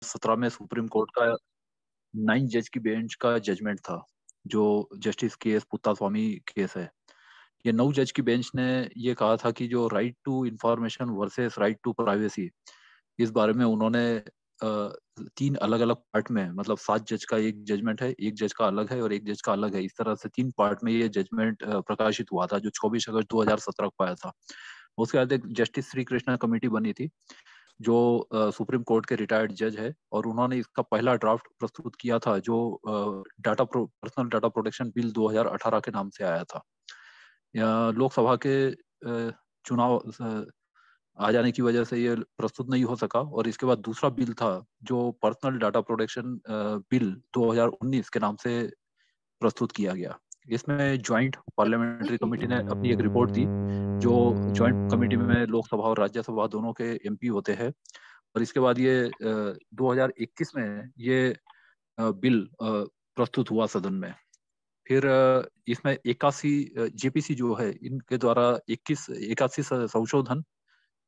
2017 में supreme court का 9 जज की बेंच का जजमेंट था, जो जस्टिस के एस पुत्तास्वामी केस है। ये 9 जज की बेंच ने ये कहा था कि जो right to information versus right to privacy, इस बारे में उन्होंने 3 अलग अलग पार्ट में, मतलब 7 जज का एक जजमेंट है, एक जज का अलग है और एक जज का अलग है, इस तरह से 3 पार्ट में ये जजमेंट प्रकाशित हुआ था, जो 24 अगस्त 2017 को आया था। उसके बाद एक जस्टिस श्री कृष्णा कमेटी बनी थी, जो सुप्रीम कोर्ट के रिटायर्ड जज है, और उन्होंने इसका पहला ड्राफ्ट प्रस्तुत किया था, जो पर्सनल डाटा प्रोटेक्शन बिल 2018 के नाम से आया था। लोकसभा के चुनाव आ जाने की वजह से ये प्रस्तुत नहीं हो सका, और इसके बाद दूसरा बिल था, जो पर्सनल डाटा प्रोटेक्शन बिल 2019 के नाम से प्रस्तुत किया गया। इसमें ज्वाइंट पार्लियामेंट्री कमेटी ने अपनी एक रिपोर्ट दी, जो ज्वाइंट कमेटी में लोकसभा और राज्यसभा दोनों के एमपी होते हैं, और इसके बाद ये 2021 में ये बिल प्रस्तुत हुआ सदन में। फिर इसमें 81 जेपीसी जो है, इनके द्वारा 81 संशोधन,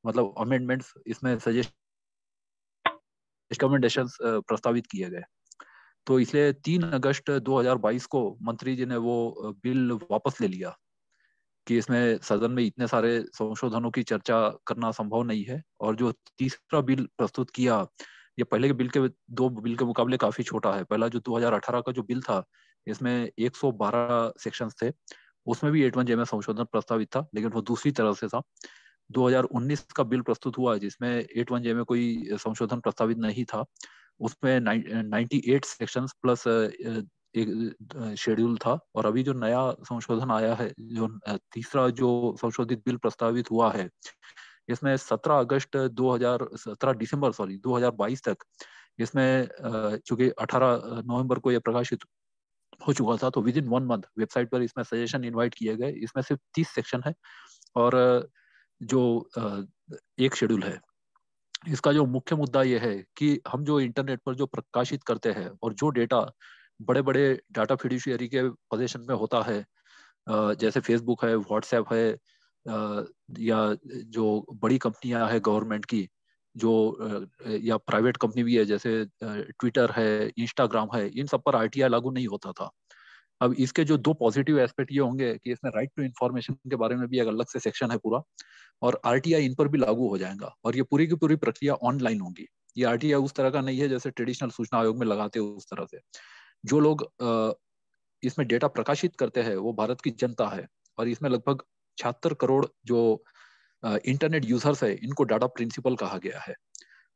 मतलब अमेंडमेंट्स, इसमें सजेस्ट रिकमेंडेशंस प्रस्तावित किए गए। तो इसलिए 3 अगस्त 2022 को मंत्री जी ने वो बिल वापस ले लिया कि इसमें सदन में इतने सारे संशोधनों की चर्चा करना संभव नहीं है, और जो तीसरा बिल प्रस्तुत किया, ये पहले के बिल के 2 बिल के मुकाबले काफी छोटा है। पहला जो 2018 का जो बिल था, इसमें 112 सेक्शंस थे, उसमें भी 81J में संशोधन प्रस्तावित था, लेकिन वो दूसरी तरह से था। 2019 का बिल प्रस्तुत हुआ, जिसमें 81J में कोई संशोधन प्रस्तावित नहीं था, उसमें 98 सेक्शंस प्लस एक शेड्यूल था। और अभी जो नया संशोधन आया है, जो तीसरा जो संशोधित बिल प्रस्तावित हुआ है, इसमें 17 दिसंबर 2022 तक, इसमें चूंकि 18 नवंबर को यह प्रकाशित हो चुका था, तो विद इन 1 मंथ वेबसाइट पर इसमें सजेशन इनवाइट किए गए। इसमें सिर्फ 30 सेक्शन है, और जो एक शेड्यूल है। इसका जो मुख्य मुद्दा यह है कि हम जो इंटरनेट पर जो प्रकाशित करते हैं, और जो डेटा बड़े बड़े डाटा फिड्यूशियरी के पोजीशन में होता है, जैसे फेसबुक है, व्हाट्सएप है, या जो बड़ी कंपनियां हैं गवर्नमेंट की, जो या प्राइवेट कंपनी भी है, जैसे ट्विटर है, इंस्टाग्राम है, इन सब पर आरटीआई लागू नहीं होता था। अब इसके जो 2 पॉजिटिव एस्पेक्ट ये होंगे कि इसमें राइट टू इन्फॉर्मेशन के बारे में भी एक अलग से सेक्शन है पूरा, और आरटीआई इन पर भी लागू हो जाएगा, और ये पूरी की पूरी प्रक्रिया ऑनलाइन होगी। ये आरटीआई उस तरह का नहीं है जैसे ट्रेडिशनल सूचना आयोग में लगाते हैं उस तरह से। जो लोग इसमें डेटा प्रकाशित करते हैं, वो भारत की जनता है, और इसमें लगभग 76 करोड़ जो इंटरनेट यूजर्स है, इनको डाटा प्रिंसिपल कहा गया है।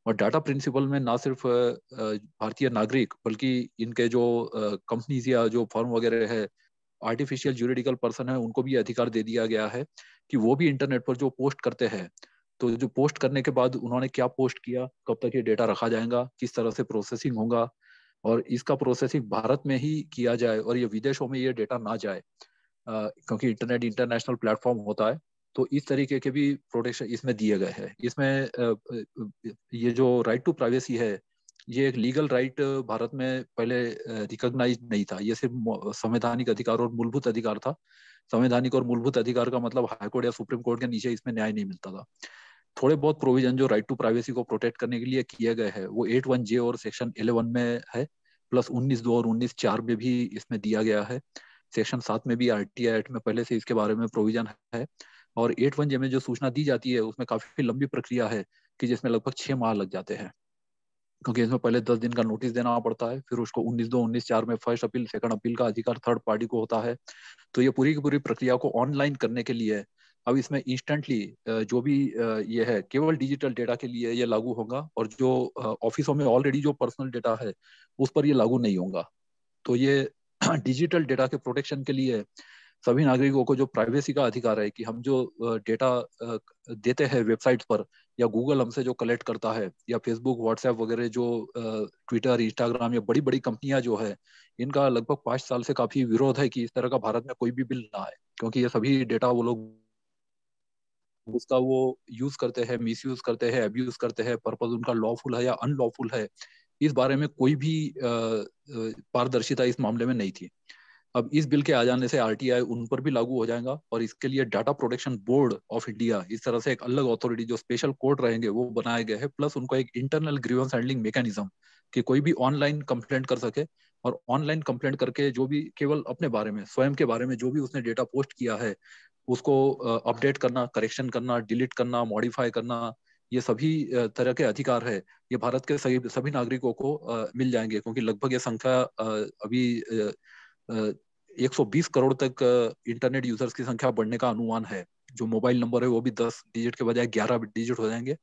और डाटा प्रिंसिपल में ना सिर्फ भारतीय नागरिक, बल्कि इनके जो कंपनीज या जो फर्म वगैरह है, आर्टिफिशियल ज्यूरिडिकल पर्सन है, उनको भी अधिकार दे दिया गया है कि वो भी इंटरनेट पर जो पोस्ट करते हैं, तो जो पोस्ट करने के बाद उन्होंने क्या पोस्ट किया, कब तक ये डेटा रखा जाएगा, किस तरह से प्रोसेसिंग होगा, और इसका प्रोसेसिंग भारत में ही किया जाए, और ये विदेशों में ये डेटा ना जाए, क्योंकि इंटरनेट इंटरनेशनल प्लेटफॉर्म होता है। तो इस तरीके के भी प्रोटेक्शन इसमें दिए गए हैं। इसमें ये जो राइट टू प्राइवेसी है, ये एक लीगल राइट भारत में पहले रिकॉग्नाइज नहीं था। ये सिर्फ संवैधानिक अधिकार और मूलभूत अधिकार था। संवैधानिक और मूलभूत अधिकार का मतलब हाईकोर्ट या सुप्रीम कोर्ट के नीचे इसमें न्याय नहीं मिलता था। थोड़े बहुत प्रोविजन जो राइट टू प्राइवेसी को प्रोटेक्ट करने के लिए किए गए हैं, वो 81J और सेक्शन 11 में है, प्लस 19(2) और 19(4) में भी इसमें दिया गया है। सेक्शन 7 में भी आरटीआई एक्ट में पहले से इसके बारे में प्रोविजन है। और 81J में जो सूचना दी जाती है, उसमें काफी लंबी प्रक्रिया है, कि जिसमें लगभग 6 माह लग जाते हैं, क्योंकि इसमें पहले 10 दिन का नोटिस देना पड़ता है, फिर उसको 19(2) 19(4) में फर्स्ट अपील सेकंड अपील का अधिकार थर्ड पार्टी को होता है। तो ये पूरी की पूरी प्रक्रिया को ऑनलाइन करने के लिए अब इसमें इंस्टेंटली जो भी ये है, केवल डिजिटल डेटा के लिए ये लागू होगा, और जो ऑफिसों में ऑलरेडी जो पर्सनल डेटा है, उस पर ये लागू नहीं होगा। तो ये डिजिटल डेटा के प्रोटेक्शन के लिए सभी नागरिकों को जो प्राइवेसी का अधिकार है, कि हम जो डेटा देते हैं वेबसाइट पर, या गूगल हमसे जो कलेक्ट करता है, या फेसबुक व्हाट्सएप वगैरह जो ट्विटर इंस्टाग्राम या बड़ी बड़ी कंपनियां जो है, इनका लगभग 5 साल से काफी विरोध है कि इस तरह का भारत में कोई भी बिल ना आए, क्योंकि ये सभी डेटा वो लोग उसका वो यूज करते हैं, मिस यूज करते हैं, अब्यूज करते हैं, पर्पज उनका लॉफुल है या अनलॉफुल है, इस बारे में कोई भी पारदर्शिता इस मामले में नहीं थी। अब इस बिल के आ जाने से आरटीआई उन पर भी लागू हो जाएगा, और इसके लिए data protection board of India, इस तरह से एक अलग अथॉरिटी जो स्पेशल कोर्ट रहेंगे वो बनाए गए हैं, प्लस उनको एक इंटरनल ग्रीवेंस हैंडलिंग मैकेनिज्म कि कोई भी ऑनलाइन कंप्लेंट कर सके, और ऑनलाइन कंप्लेंट करके जो भी केवल अपने बारे में, स्वयं के बारे में जो भी उसने डेटा पोस्ट किया है उसको अपडेट करना, करेक्शन करना, डिलीट करना, मॉडिफाई करना, ये सभी तरह के अधिकार है, ये भारत के सभी सभी नागरिकों को मिल जाएंगे, क्योंकि लगभग ये संख्या अभी 120 करोड़ तक इंटरनेट यूजर्स की संख्या बढ़ने का अनुमान है। जो मोबाइल नंबर है वो भी 10 डिजिट के बजाय 11 डिजिट हो जाएंगे,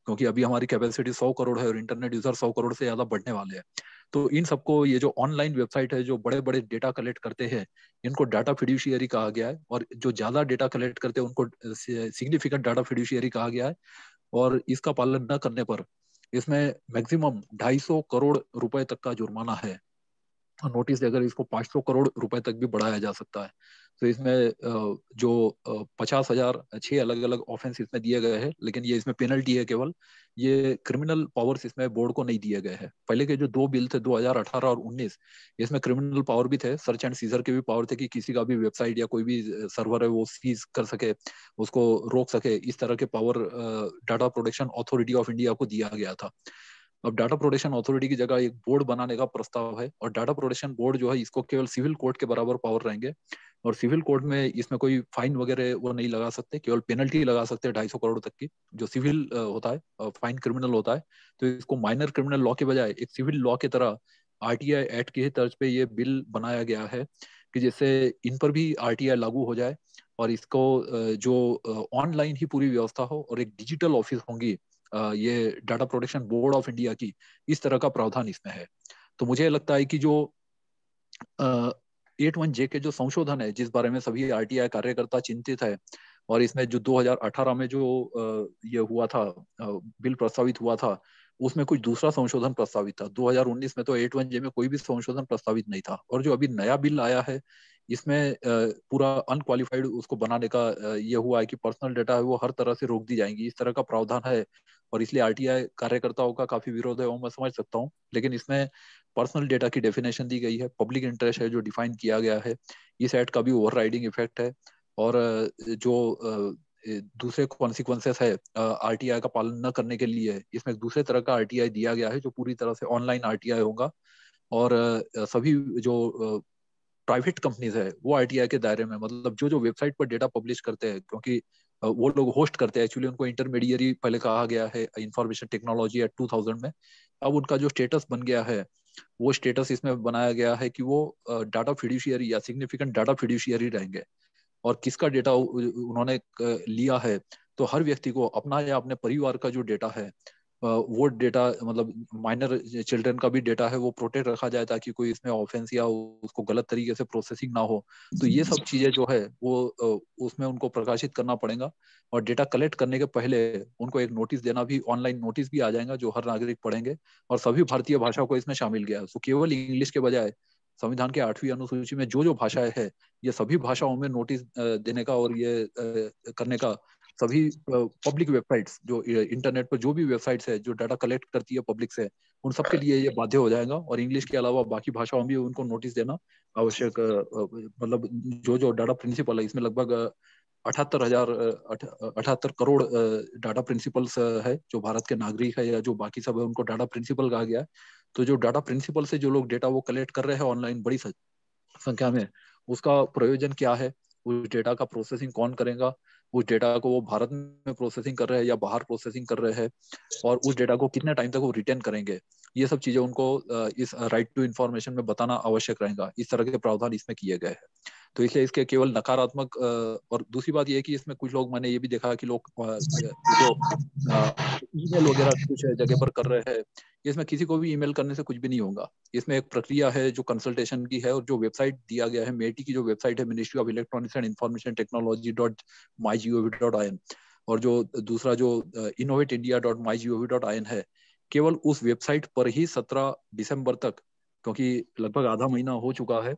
क्योंकि अभी हमारी कैपेसिटी 100 करोड़ है और इंटरनेट यूजर 100 करोड़ से ज्यादा बढ़ने वाले हैं। तो इन सबको, ये जो ऑनलाइन वेबसाइट है जो बड़े बड़े डेटा कलेक्ट करते हैं, इनको डाटा फिड्यूशियरी कहा गया है, और जो ज्यादा डेटा कलेक्ट करते हैं उनको सिग्निफिकेंट डाटा फिड्यूशियरी कहा गया है। और इसका पालन न करने पर इसमें मैक्सिमम 250 करोड़ रुपए तक का जुर्माना है, और नोटिस अगर इसको 500 करोड़ रुपए तक भी बढ़ाया जा सकता है। तो इसमें जो 50,000 छह अलग अलग ऑफेंस इसमें दिए गए हैं, लेकिन ये इसमें पेनल्टी है केवल, ये क्रिमिनल पावर्स इसमें बोर्ड को नहीं दिए गए हैं। पहले के जो दो बिल थे 2018 और 19, इसमें क्रिमिनल पावर भी थे, सर्च एंड सीजर के भी पावर थे कि किसी का भी वेबसाइट या कोई भी सर्वर है वो सीज कर सके, उसको रोक सके, इस तरह के power data protection authority of India को दिया गया था। अब डाटा प्रोटेक्शन अथॉरिटी की जगह एक बोर्ड बनाने का प्रस्ताव है, और डाटा प्रोटेक्शन बोर्ड जो है इसको केवल सिविल कोर्ट के बराबर पावर रहेंगे, और सिविल कोर्ट में इसमें कोई फाइन वगैरह वो नहीं लगा सकते, केवल पेनल्टी लगा सकते हैं 250 करोड़ तक की, जो सिविल होता है, फाइन क्रिमिनल होता है। तो इसको माइनर क्रिमिनल लॉ के बजाय एक सिविल लॉ की तरह आरटीआई एक्ट की तर्ज पे ये बिल बनाया गया है, कि जिससे इन पर भी आरटीआई लागू हो जाए, और इसको जो ऑनलाइन ही पूरी व्यवस्था हो और एक डिजिटल ऑफिस होंगी ये data protection board of India की, इस तरह का प्रावधान इसमें है। तो मुझे लगता है कि जो 81J के जो संशोधन है, जिस बारे में सभी आरटीआई कार्यकर्ता चिंतित है, और इसमें जो 2018 में जो ये हुआ था, बिल प्रस्तावित हुआ था, उसमें कुछ दूसरा संशोधन प्रस्तावित था। 2019 में तो 81J में कोई भी संशोधन प्रस्तावित नहीं था, और जो अभी नया बिल आया है इसमें पूरा अनक्वालिफाइड उसको बनाने का ये हुआ है कि पर्सनल डेटा है वो हर तरह से रोक दी जाएंगी, इस तरह का प्रावधान है, और इसलिए आरटीआई कार्यकर्ताओं का काफी विरोध है, वो मैं समझ सकता हूँ। लेकिन इसमें पर्सनल डेटा की डेफिनेशन दी गई है, पब्लिक इंटरेस्ट है जो डिफाइन किया गया है, इस एक्ट का भी ओवरराइडिंग इफेक्ट है, और जो दूसरे कॉन्सिक्वेंसेस है आरटीआई का पालन न करने के लिए, इसमें दूसरे तरह का आरटीआई दिया गया है जो पूरी तरह से ऑनलाइन आरटीआई होगा, और सभी जो प्राइवेट कंपनीज है वो आरटीआई के दायरे में, मतलब जो जो वेबसाइट पर डेटा पब्लिश करते हैं, क्योंकि वो लोग होस्ट करते हैं, एक्चुअली उनको इंटरमीडियरी पहले कहा गया है इंफॉर्मेशन टेक्नोलॉजी एक्ट 2000 में। अब उनका जो स्टेटस बन गया है, वो स्टेटस इसमें बनाया गया है कि वो डाटा फिड्यूशियरी या सिग्निफिकेंट डाटा फिड्यूशियरी रहेंगे, और किसका डेटा उन्होंने लिया है, तो हर व्यक्ति को अपना या अपने परिवार का जो डेटा है, वो डेटा, मतलब माइनर चिल्ड्रन का भी डेटा है वो प्रोटेक्ट रखा जाए, ताकि कोई इसमें ऑफेंस या उसको गलत तरीके से प्रोसेसिंग ना हो। तो ये सब चीजें जो है वो उसमें उनको प्रकाशित करना पड़ेगा, और डेटा कलेक्ट करने के पहले उनको एक नोटिस देना भी, ऑनलाइन नोटिस भी आ जाएगा जो हर नागरिक पढ़ेंगे, और सभी भारतीय भाषा को इसमें शामिल किया है। तो केवल इंग्लिश के बजाय संविधान के 8वीं अनुसूची में जो जो भाषाएं है, ये सभी भाषाओं में नोटिस देने का और ये करने का, सभी पब्लिक वेबसाइट्स जो इंटरनेट पर जो भी वेबसाइट्स है जो डाटा कलेक्ट करती है पब्लिक से, उन सबके लिए ये बाध्य हो जाएगा, और इंग्लिश के अलावा बाकी भाषाओं में भी उनको नोटिस देना आवश्यक, मतलब जो जो डाटा प्रिंसिपल है, इसमें लगभग 78 करोड़ डाटा प्रिंसिपल्स है जो भारत के नागरिक है या जो बाकी सब है, उनको डाटा प्रिंसिपल कहा गया है। तो जो डाटा प्रिंसिपल से जो लोग डेटा वो कलेक्ट कर रहे हैं ऑनलाइन बड़ी संख्या में, उसका प्रयोजन क्या है, उस डेटा का प्रोसेसिंग कौन करेगा, उस डेटा को वो भारत में प्रोसेसिंग कर रहे हैं या बाहर प्रोसेसिंग कर रहे हैं, और उस डेटा को कितने टाइम तक वो रिटेन करेंगे, ये सब चीजें उनको इस राइट टू इंफॉर्मेशन में बताना आवश्यक रहेगा। इस तरह के प्रावधान इसमें किए गए हैं। तो इसलिए इसके केवल नकारात्मक, और दूसरी बात यह है कि इसमें कुछ लोग, मैंने ये भी देखा कि लोग जो ईमेल वगैरह कुछ जगह पर कर रहे हैं, इसमें किसी को भी ईमेल करने से कुछ भी नहीं होगा। इसमें एक प्रक्रिया है जो कंसल्टेशन की है, और जो वेबसाइट दिया गया है मेटी की जो वेबसाइट है, ministry of electronics and information technology .mygov.in, और जो दूसरा जो innovateindia.mygov.in है, केवल उस वेबसाइट पर ही 17 दिसंबर तक, क्योंकि लगभग आधा महीना हो चुका है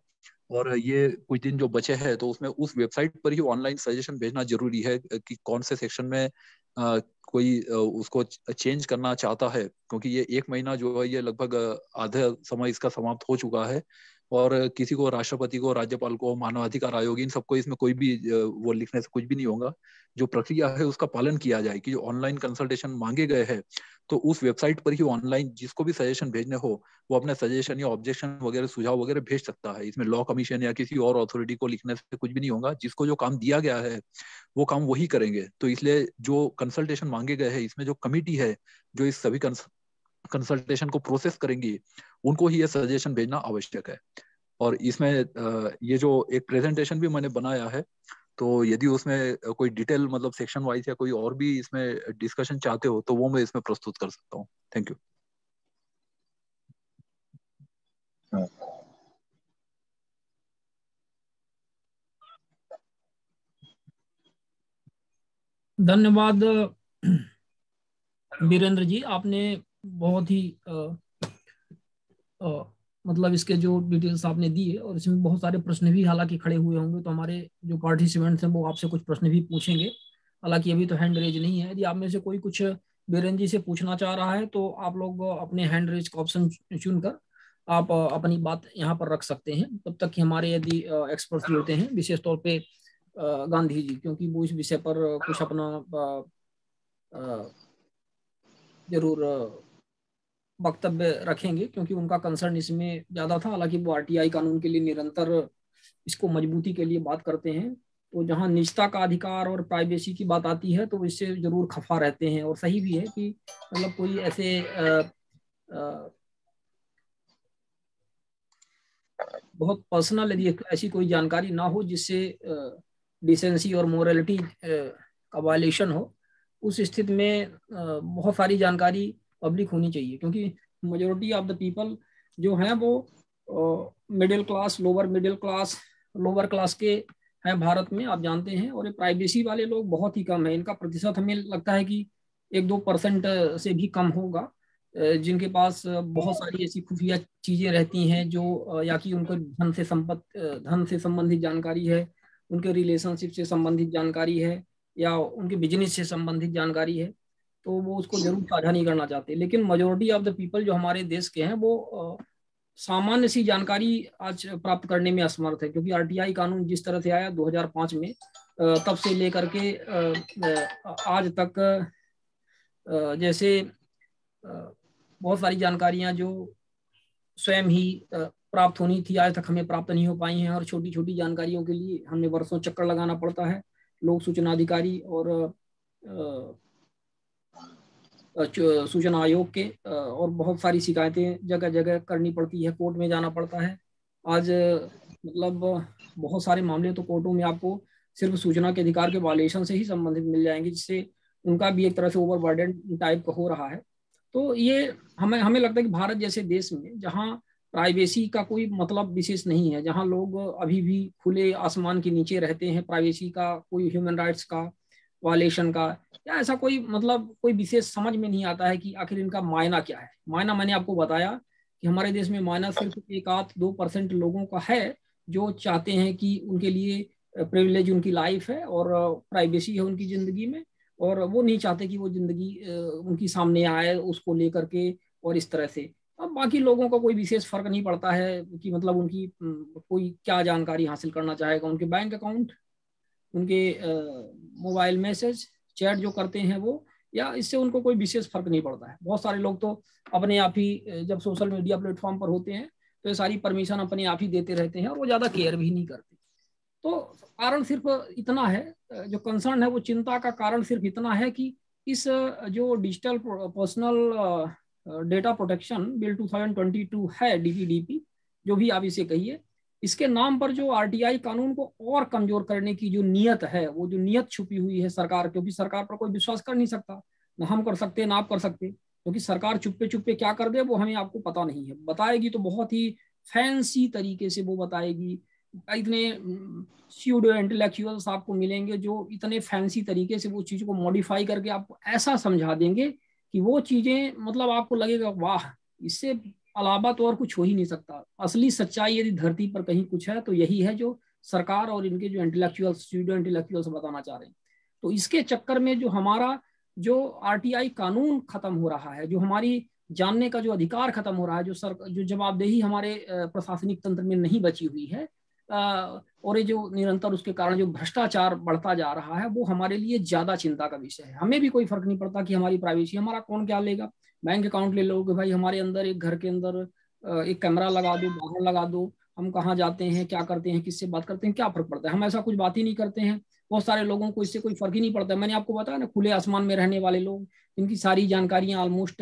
और ये कुछ दिन जो बचे हैं, तो उसमें उस वेबसाइट पर ही ऑनलाइन सजेशन भेजना जरूरी है कि कौन से सेक्शन में कोई उसको चेंज करना चाहता है, क्योंकि ये एक महीना जो है ये लगभग आधा समय इसका समाप्त हो चुका है, और किसी को, राष्ट्रपति को, राज्यपाल को, मानवाधिकार आयोग, इन सबको इसमें कोई भी वो लिखने से कुछ भी नहीं होगा। जो प्रक्रिया है उसका पालन किया जाए कि जो ऑनलाइन कंसल्टेशन मांगे गए हैं तो उस वेबसाइट पर ही ऑनलाइन जिसको भी सजेशन भेजने हो वो अपने सजेशन या ऑब्जेक्शन वगैरह, सुझाव वगैरह भेज सकता है। इसमें लॉ कमीशन या किसी और अथॉरिटी को लिखने से कुछ भी नहीं होगा। जिसको जो काम दिया गया है वो काम वही करेंगे। तो इसलिए जो कंसल्टेशन मांगे गए हैं इसमें जो कमिटी है जो इस सभी कंसल्टेशन को प्रोसेस करेंगी उनको ही ये सजेशन भेजना आवश्यक है। और इसमें ये जो एक प्रेजेंटेशन भी मैंने बनाया है, तो यदि उसमें कोई डिटेल मतलब सेक्शन वाइज या कोई और भी इसमें डिस्कशन चाहते हो तो वो मैं इसमें प्रस्तुत कर सकता हूँ। Thank you. धन्यवाद वीरेंद्र जी, आपने बहुत ही मतलब इसके जो डिटेल्स आपने दी है, और इसमें बहुत सारे प्रश्न भी हालांकि खड़े हुए होंगे, तो हमारे जो पार्टिसिपेंट्स हैं वो आपसे कुछ प्रश्न भी पूछेंगे। हालांकि अभी तो हैंड रेज नहीं है। यदि आप में से कोई कुछ वीरेंद्र जी से पूछना चाह रहा है तो आप लोग अपने हैंड रेज का ऑप्शन चुनकर आप अपनी बात यहाँ पर रख सकते हैं, तब तक कि हमारे यदि एक्सपर्ट्स जुड़ते हैं, विशेष तौर पे गांधी जी, क्योंकि वो इस विषय पर कुछ अपना जरूर वक्तव्य रखेंगे, क्योंकि उनका कंसर्न इसमें ज्यादा था। हालांकि वो आरटीआई कानून के लिए निरंतर इसको मजबूती के लिए बात करते हैं, तो जहां निजता का अधिकार और प्राइवेसी की बात आती है तो इससे जरूर खफा रहते हैं। और सही भी है कि मतलब कोई ऐसे बहुत पर्सनल यदि ऐसी कोई जानकारी ना हो जिससे डिसेंसी और मोरालिटी का वायलेशन हो, उस स्थिति में बहुत सारी जानकारी पब्लिक होनी चाहिए, क्योंकि मेजोरिटी ऑफ द पीपल जो हैं वो middle class, lower middle class, lower class के हैं भारत में, आप जानते हैं। और ये प्राइवेसी वाले लोग बहुत ही कम है। इनका प्रतिशत हमें लगता है कि 1-2% से भी कम होगा, जिनके पास बहुत सारी ऐसी खुफिया चीजें रहती हैं जो या कि उनको धन से संबंधित जानकारी है, उनके रिलेशनशिप से संबंधित जानकारी है, या उनके बिजनेस से संबंधित जानकारी है, तो वो उसको जरूर साझा नहीं करना चाहते। लेकिन मेजोरिटी ऑफ द पीपल जो हमारे देश के हैं वो सामान्य सी जानकारी आज प्राप्त करने में असमर्थ है, क्योंकि आरटीआई कानून जिस तरह से आया 2005 में, तब से लेकर के आज तक जैसे बहुत सारी जानकारियां जो स्वयं ही प्राप्त होनी थी आज तक हमें प्राप्त नहीं हो पाई हैं, और छोटी छोटी जानकारियों के लिए हमें वर्षों चक्कर लगाना पड़ता है। लोक सूचना अधिकारी और सूचना आयोग के और बहुत सारी शिकायतें जगह जगह करनी पड़ती है, कोर्ट में जाना पड़ता है। आज मतलब बहुत सारे मामले तो कोर्टों में आपको सिर्फ सूचना के अधिकार के वायलेशन से ही संबंधित मिल जाएंगे, जिससे उनका भी एक तरह से ओवरबर्डन टाइप का हो रहा है। तो ये हमें हमें लगता है कि भारत जैसे देश में जहाँ प्राइवेसी का कोई मतलब विशेष नहीं है, जहाँ लोग अभी भी खुले आसमान के नीचे रहते हैं, प्राइवेसी का कोई ह्यूमन राइट्स का वायलेशन का या ऐसा कोई मतलब कोई विशेष समझ में नहीं आता है कि आखिर इनका मायना क्या है। मायना मैंने आपको बताया कि हमारे देश में मायना सिर्फ 1-2% लोगों का है जो चाहते हैं कि उनके लिए प्रिविलेज उनकी लाइफ है और प्राइवेसी है उनकी जिंदगी में, और वो नहीं चाहते कि वो जिंदगी उनकी सामने आए उसको लेकर के। और इस तरह से अब बाकी लोगों को कोई विशेष फर्क नहीं पड़ता है कि मतलब उनकी कोई क्या जानकारी हासिल करना चाहेगा, उनके बैंक अकाउंट, उनके मोबाइल मैसेज, चैट जो करते हैं वो, या इससे उनको कोई विशेष फर्क नहीं पड़ता है। बहुत सारे लोग तो अपने आप ही जब सोशल मीडिया प्लेटफॉर्म पर होते हैं तो ये सारी परमिशन अपने आप ही देते रहते हैं और वो ज़्यादा केयर भी नहीं करते। तो कारण सिर्फ इतना है, जो कंसर्न है वो चिंता का कारण सिर्फ इतना है कि इस जो digital personal data protection bill 2022 है, डीपीडीपी जो भी आप इसे कहिए, इसके नाम पर जो आरटीआई कानून को और कमजोर करने की जो नियत है, वो जो नियत छुपी हुई है सरकार, क्योंकि सरकार पर कोई विश्वास कर नहीं सकता, ना हम कर सकते ना आप कर सकते, क्योंकि सरकार चुप्पे चुप्पे क्या कर दे वो हमें आपको पता नहीं है। बताएगी तो बहुत ही फैंसी तरीके से वो बताएगी। इतने स्यूडो इंटेलेक्चुअल्स आपको मिलेंगे जो इतने फैंसी तरीके से वो चीज को मॉडिफाई करके आपको ऐसा समझा देंगे कि वो चीजें मतलब आपको लगेगा वाह, इससे अलावा तो और कुछ हो ही नहीं सकता। असली सच्चाई यदि धरती पर कहीं कुछ है तो यही है जो सरकार और इनके जो इंटेलेक्चुअल्स, स्यूडो इंटेलेक्चुअल्स बताना चाह रहे हैं। तो इसके चक्कर में जो हमारा जो आरटीआई कानून खत्म हो रहा है, जो हमारी जानने का जो अधिकार खत्म हो रहा है, जो जवाबदेही हमारे प्रशासनिक तंत्र में नहीं बची हुई है, और ये जो निरंतर उसके कारण जो भ्रष्टाचार बढ़ता जा रहा है, वो हमारे लिए ज्यादा चिंता का विषय है। हमें भी कोई फर्क नहीं पड़ता कि हमारी प्राइवेसी, हमारा कौन क्या लेगा, बैंक अकाउंट ले लो कि भाई हमारे अंदर एक घर के अंदर एक कैमरा लगा दो, बाहर लगा दो, हम कहाँ जाते हैं, क्या करते हैं, किससे बात करते हैं, क्या फर्क पड़ता है। हम ऐसा कुछ बात ही नहीं करते हैं। बहुत सारे लोगों को इससे कोई फर्क ही नहीं पड़ता है। मैंने आपको बताया ना, खुले आसमान में रहने वाले लोग, इनकी सारी जानकारियां ऑलमोस्ट,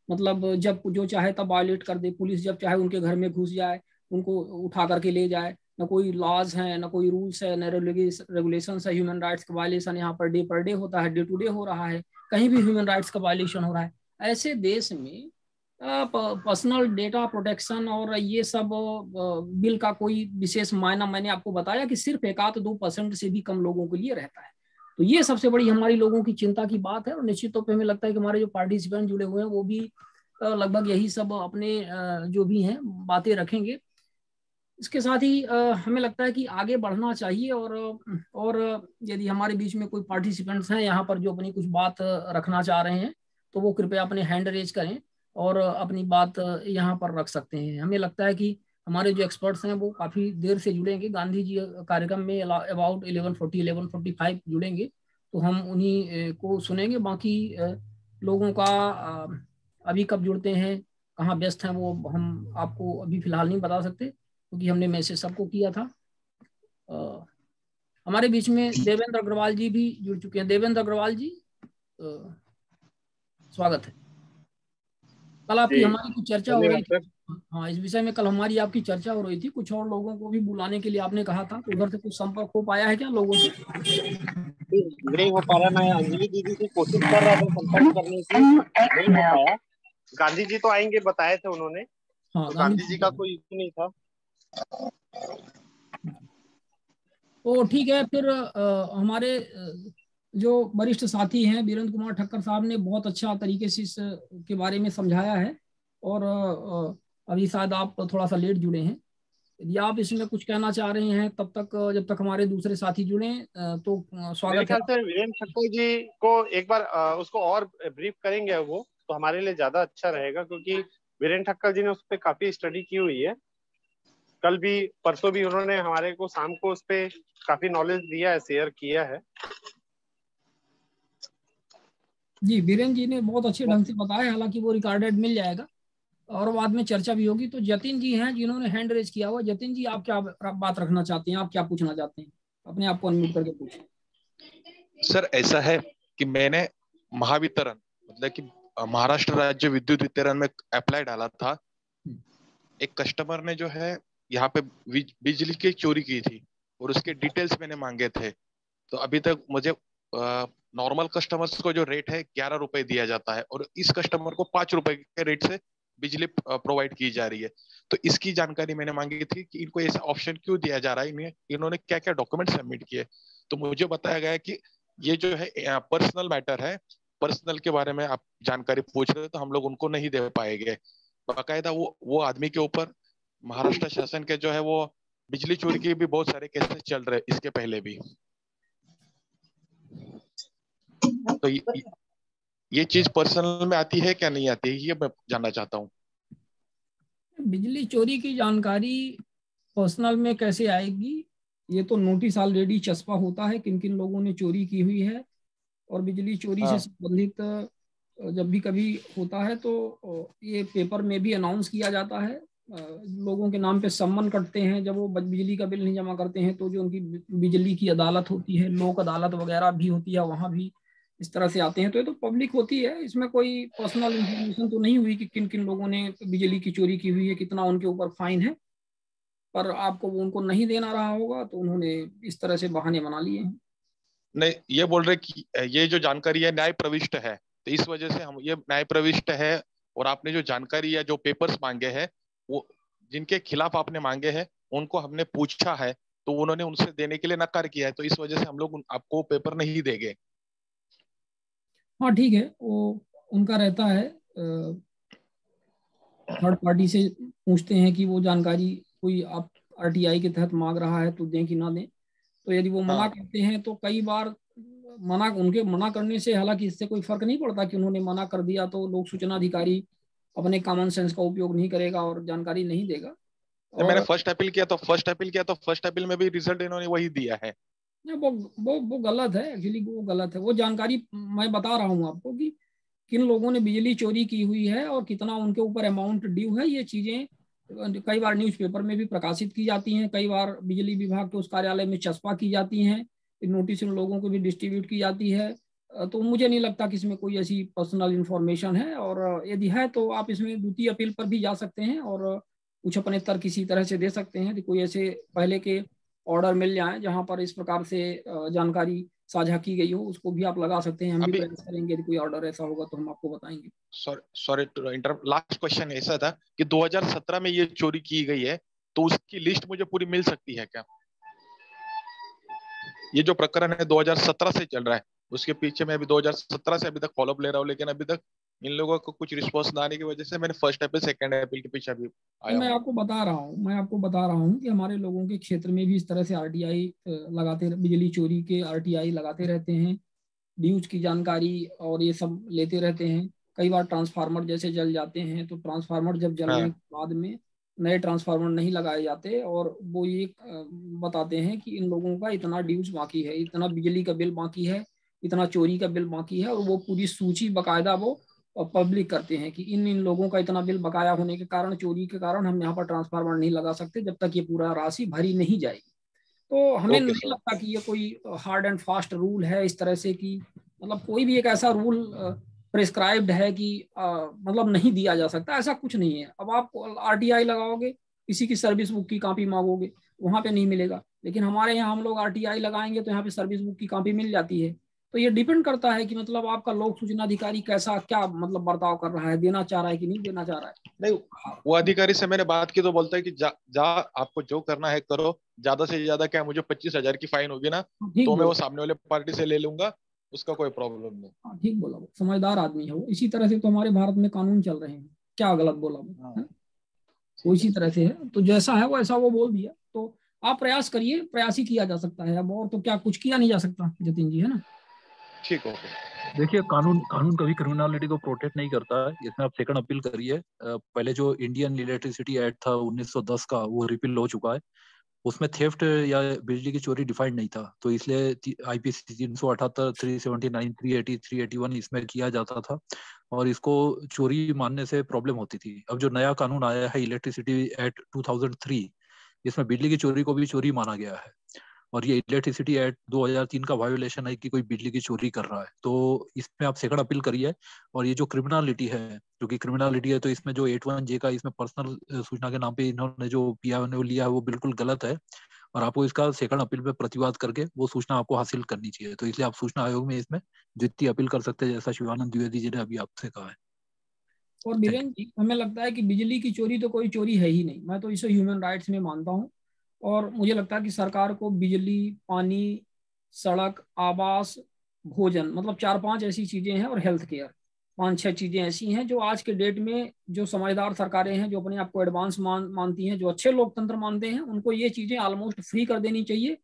मतलब जब जो चाहे तब वायलेट कर दे, पुलिस जब चाहे उनके घर में घुस जाए, उनको उठा करके ले जाए। ना कोई लॉज है, ना कोई रूल्स है, ना रेगुलेशन है। ह्यूमन राइट्स का वायलेशन यहाँ पर डे होता है, डे टू डे हो रहा है, कहीं भी ह्यूमन राइट्स का वायलेशन हो रहा है। ऐसे देश में पर्सनल डेटा प्रोटेक्शन और ये सब बिल का कोई विशेष मायना, मैंने आपको बताया कि सिर्फ 1-2% से भी कम लोगों के लिए रहता है। तो ये सबसे बड़ी हमारी लोगों की चिंता की बात है। और निश्चित तौर पे हमें लगता है कि हमारे जो पार्टिसिपेंट जुड़े हुए हैं वो भी लगभग यही सब अपने जो भी हैं बातें रखेंगे। इसके साथ ही हमें लगता है कि आगे बढ़ना चाहिए। और यदि हमारे बीच में कोई पार्टिसिपेंट्स हैं यहाँ पर जो अपनी कुछ बात रखना चाह रहे हैं, तो वो कृपया अपने हैंड रेज करें और अपनी बात यहाँ पर रख सकते हैं। हमें लगता है कि हमारे जो एक्सपर्ट्स हैं वो काफ़ी देर से जुड़ेंगे, गांधी जी कार्यक्रम में अबाउट 11:40 11:45 जुड़ेंगे, तो हम उन्हीं को सुनेंगे। बाकी लोगों का अभी कब जुड़ते हैं, कहाँ व्यस्त हैं, वो हम आपको अभी फिलहाल नहीं बता सकते, क्योंकि हमने मैसेज सबको किया था। हमारे बीच में देवेंद्र अग्रवाल जी भी जुड़ चुके हैं। देवेंद्र अग्रवाल जी, स्वागत है। कल आपकी हमारी कुछ चर्चा हो रही थी, हाँ, इस विषय में कल हमारी आपकी चर्चा हो रही थी। कुछ और लोगों को भी बुलाने के लिए आपने कहा था, तो उधर से कुछ संपर्क हो पाया है क्या लोगों से? नहीं हो पा रहा। मैं अंजलि दीदी से कोशिश कर रहा था संपर्क करने की, नहीं हो पाया। गांधी जी तो आएंगे बताए थे उन्होंने, हाँ, तो गांधी जी का कोई इशू नहीं था। तो ठीक है, फिर हमारे जो वरिष्ठ साथी हैं वीरेंद्र कुमार ठक्कर साहब ने बहुत अच्छा तरीके से इस के बारे में समझाया है। और अभी शायद आप थोड़ा सा लेट जुड़े हैं। यदि आप इसमें कुछ कहना चाह रहे हैं तब तक, जब तक हमारे दूसरे साथी जुड़े, तो मेरे स्वागत है। ख्याल से वीरेंद्र ठक्कर जी को एक बार उसको और ब्रीफ करेंगे वो, तो हमारे लिए ज्यादा अच्छा रहेगा, क्योंकि वीरेंद्र ठक्कर जी ने उस पर काफी स्टडी की हुई है। कल भी परसों भी उन्होंने हमारे को शाम को उस पर काफी नॉलेज दिया है, शेयर किया है। जी, वीरेंद्र जी ने बहुत अच्छे ढंग से बताया, हालांकि वो रिकॉर्डेड मिल जाएगा और बाद में चर्चा भी होगी। तो जतिन जी हैं जिन्होंने हैंड रेज किया हुआ। जतिन जी, आप क्या बात रखना चाहते हैं, आप क्या पूछना चाहते हैं? अपने आप को अनम्यूट करके पूछें। सर, ऐसा है कि मैंने महावितरण, मतलब कि महाराष्ट्र राज्य विद्युत वितरण में अप्लाई डाला था। एक कस्टमर ने जो है यहाँ पे बिजली की चोरी की थी और उसके डिटेल्स मैंने मांगे थे। तो अभी तक मुझे नॉर्मल कस्टमर्स को जो रेट है 11 रुपए दिया जाता है और इस कस्टमर को 5 रुपए के रेट से बिजली प्रोवाइड की जा रही है। तो इसकी जानकारी मैंने मांगी थी कि इनको ऐसा ऑप्शन क्यों दिया जा रहा है, इन्होंने क्या क्या डॉक्यूमेंट सबमिट किए। तो मुझे बताया गया कि ये जो है पर्सनल मैटर है, पर्सनल के बारे में आप जानकारी पूछ रहे हो, तो हम लोग उनको नहीं दे पाएंगे। बाकायदा वो आदमी के ऊपर महाराष्ट्र शासन के जो है वो बिजली चोरी के भी बहुत सारे केसेस चल रहे इसके पहले भी। तो ये चीज पर्सनल में आती है क्या नहीं आती है, ये मैं जानना चाहता हूँ। बिजली चोरी की जानकारी पर्सनल में कैसे आएगी? ये तो नोटिस ऑलरेडी चस्पा होता है किन किन लोगों ने चोरी की हुई है। और बिजली चोरी से संबंधित जब भी कभी होता है तो ये पेपर में भी अनाउंस किया जाता है। लोगों के नाम पे सम्मन कटते हैं जब वो बिजली का बिल नहीं जमा करते हैं। तो जो उनकी बिजली की अदालत होती है, लोक अदालत वगैरह भी होती है, वहाँ भी इस तरह से आते हैं। तो ये तो पब्लिक होती है, इसमें कोई पर्सनल इंफॉर्मेशन तो नहीं हुई कि किन किन लोगों ने बिजली की चोरी की हुई है, कितना उनके ऊपर फाइन है। पर आपको वो उनको नहीं देना रहा होगा तो उन्होंने इस तरह से बहाने बना लिए हैं। नहीं, ये बोल रहे कि ये जो जानकारी है न्याय प्रविष्ट है, तो इस वजह से हम ये न्याय प्रविष्ट है। और आपने जो जानकारी या जो पेपर्स मांगे हैं, वो जिनके खिलाफ आपने मांगे हैं उनको हमने पूछा है, तो उन्होंने उनसे देने के लिए नकार किया है। तो इस वजह से हम लोग आपको पेपर नहीं देंगे। हाँ ठीक है, वो उनका रहता है। थर्ड पार्टी से पूछते हैं कि वो जानकारी कोई आप आरटीआई के तहत मांग रहा है तो दें कि ना दें। तो यदि वो मना करते हैं तो कई बार उनके मना करने से, हालांकि इससे कोई फर्क नहीं पड़ता कि उन्होंने मना कर दिया तो लोक सूचना अधिकारी अपने कॉमन सेंस का उपयोग नहीं करेगा और जानकारी नहीं देगा। मैंने फर्स्ट अपील किया तो फर्स्ट अपील में भी रिजल्ट इन्होंने वही दिया है। वो गलत है एक्चुअली, वो गलत है। वो जानकारी मैं बता रहा हूँ आपको कि किन लोगों ने बिजली चोरी की हुई है और कितना उनके ऊपर अमाउंट ड्यू है। ये चीजें कई बार न्यूज़पेपर में भी प्रकाशित की जाती हैं, कई बार बिजली विभाग के उस कार्यालय में चस्पा की जाती हैं, नोटिस उन लोगों को भी डिस्ट्रीब्यूट की जाती है। तो मुझे नहीं लगता कि इसमें कोई ऐसी पर्सनल इंफॉर्मेशन है, और यदि है तो आप इसमें द्वितीय अपील पर भी जा सकते हैं और कुछ अपने तर्क किसी तरह से दे सकते हैं कि कोई ऐसे पहले के ऑर्डर मिल जाए जहां पर इस प्रकार से जानकारी साझा की गई हो, उसको भी आप लगा सकते हैं। हम भी प्रयास करेंगे, यदि कोई ऑर्डर ऐसा होगा तो हम आपको बताएंगे। Sorry to interrupt, last question ऐसा था कि 2017 में ये चोरी की गई है, तो उसकी लिस्ट मुझे पूरी मिल सकती है क्या? ये जो प्रकरण है 2017 से चल रहा है, उसके पीछे मैं अभी 2017 से अभी तक फॉलोअप ले रहा हूँ, लेकिन अभी तक इन लोगों को कुछ रिस्पॉन्स ना आने की वजह से मैंने फर्स्ट अपील सेकंड अपील के पीछे अभी आया। मैं आपको बता रहा हूँ कि हमारे लोगों के क्षेत्र में भी इस तरह से आरटीआई लगाते, बिजली चोरी के आरटीआई लगाते रहते हैं, ड्यूज की जानकारी और ये सब लेते रहते हैं। कई बार ट्रांसफार्मर जैसे जल जाते हैं, तो ट्रांसफार्मर जब जलने के बाद में नए ट्रांसफार्मर नहीं लगाए जाते और वो ये बताते हैं कि इन लोगों का इतना ड्यूज बाकी है, इतना बिजली का बिल बाकी है, इतना चोरी का बिल बाकी है, और वो पूरी सूची बाकायदा वो पब्लिक करते हैं कि इन लोगों का इतना बिल बकाया होने के कारण, चोरी के कारण हम यहाँ पर ट्रांसफार्मर नहीं लगा सकते जब तक ये पूरा राशि भरी नहीं जाएगी। तो हमें नहीं लगता कि ये कोई हार्ड एंड फास्ट रूल है इस तरह से कि मतलब कोई भी एक ऐसा रूल प्रिस्क्राइब्ड है कि मतलब नहीं दिया जा सकता, ऐसा कुछ नहीं है। अब आप आरटीआई लगाओगे, किसी की सर्विस बुक की कॉपी मांगोगे, वहां पे नहीं मिलेगा, लेकिन हमारे यहाँ हम लोग आरटीआई लगाएंगे तो यहाँ पे सर्विस बुक की कॉपी मिल जाती है। तो ये डिपेंड करता है कि मतलब आपका लोक सूचना अधिकारी कैसा क्या मतलब बर्ताव कर रहा है, देना चाह रहा है कि नहीं देना चाह रहा है। नहीं, वो अधिकारी से मैंने बात की तो बोलता है कि जा आपको जो करना है करो, ज्यादा से ज्यादा क्या मुझे 25,000 की फाइन होगी ना तो मैं वो सामने वाले पार्टी से ले लूंगा, उसका कोई प्रॉब्लम नहीं। ठीक बोला, वो समझदार आदमी है वो। इसी तरह से तो हमारे भारत में कानून चल रहे हैं, क्या गलत बोला वो, वो इसी तरह से है। तो जैसा है वैसा वो बोल दिया, तो आप प्रयास करिए, प्रयास ही किया जा सकता है अब, और तो क्या कुछ किया नहीं जा सकता जतिन जी, है ना? ठीक है। देखिए, कानून कभी क्रिमिनलिटी को प्रोटेक्ट नहीं करता है। इसमें आप सेकंड अपील करिए। पहले जो इंडियन इलेक्ट्रिसिटी एक्ट था 1910 का, वो रिपील हो चुका है। उसमें थेफ्ट या बिजली की चोरी डिफाइंड नहीं था, तो इसलिए आईपीसी 378, 379, 380, 381 इसमें किया जाता था और इसको चोरी मानने से प्रॉब्लम होती थी। अब जो नया कानून आया है इलेक्ट्रिसिटी एक्ट 2003, इसमें बिजली की चोरी को भी चोरी माना गया है और ये इलेक्ट्रिसिटी एक्ट 2003 का वायोलेशन है कि कोई बिजली की चोरी कर रहा है। तो इसमें आप सेकंड अपील करिए। और ये जो क्रिमिनलिटी है, जो कि क्रिमिनलिटी है, तो इसमें जो 81J का इसमें पर्सनल सूचना के नाम पे इन्होंने जो पीआईओ लिया है वो बिल्कुल गलत है और आपको इसका सेकंड अपील पे प्रतिवाद करके वो सूचना आपको हासिल करनी चाहिए। तो इसलिए आप सूचना आयोग में इसमें द्वितीय अपील कर सकते हैं, जैसा शिवानंद द्विवेदी जी ने अभी आपसे कहा है। और बीरेन जी, हमें लगता है कि बिजली की चोरी तो कोई चोरी है ही नहीं, मैं तो इसे ह्यूमन राइट्स में मानता हूँ। और मुझे लगता है कि सरकार को बिजली, पानी, सड़क, आवास, भोजन, मतलब 4-5 ऐसी चीजें हैं, और हेल्थ केयर, 5-6 चीजें ऐसी हैं जो आज के डेट में जो समझदार सरकारें हैं, जो अपने आप को एडवांस मानती हैं, जो अच्छे लोकतंत्र मानते हैं, उनको ये चीजें ऑलमोस्ट फ्री कर देनी चाहिए।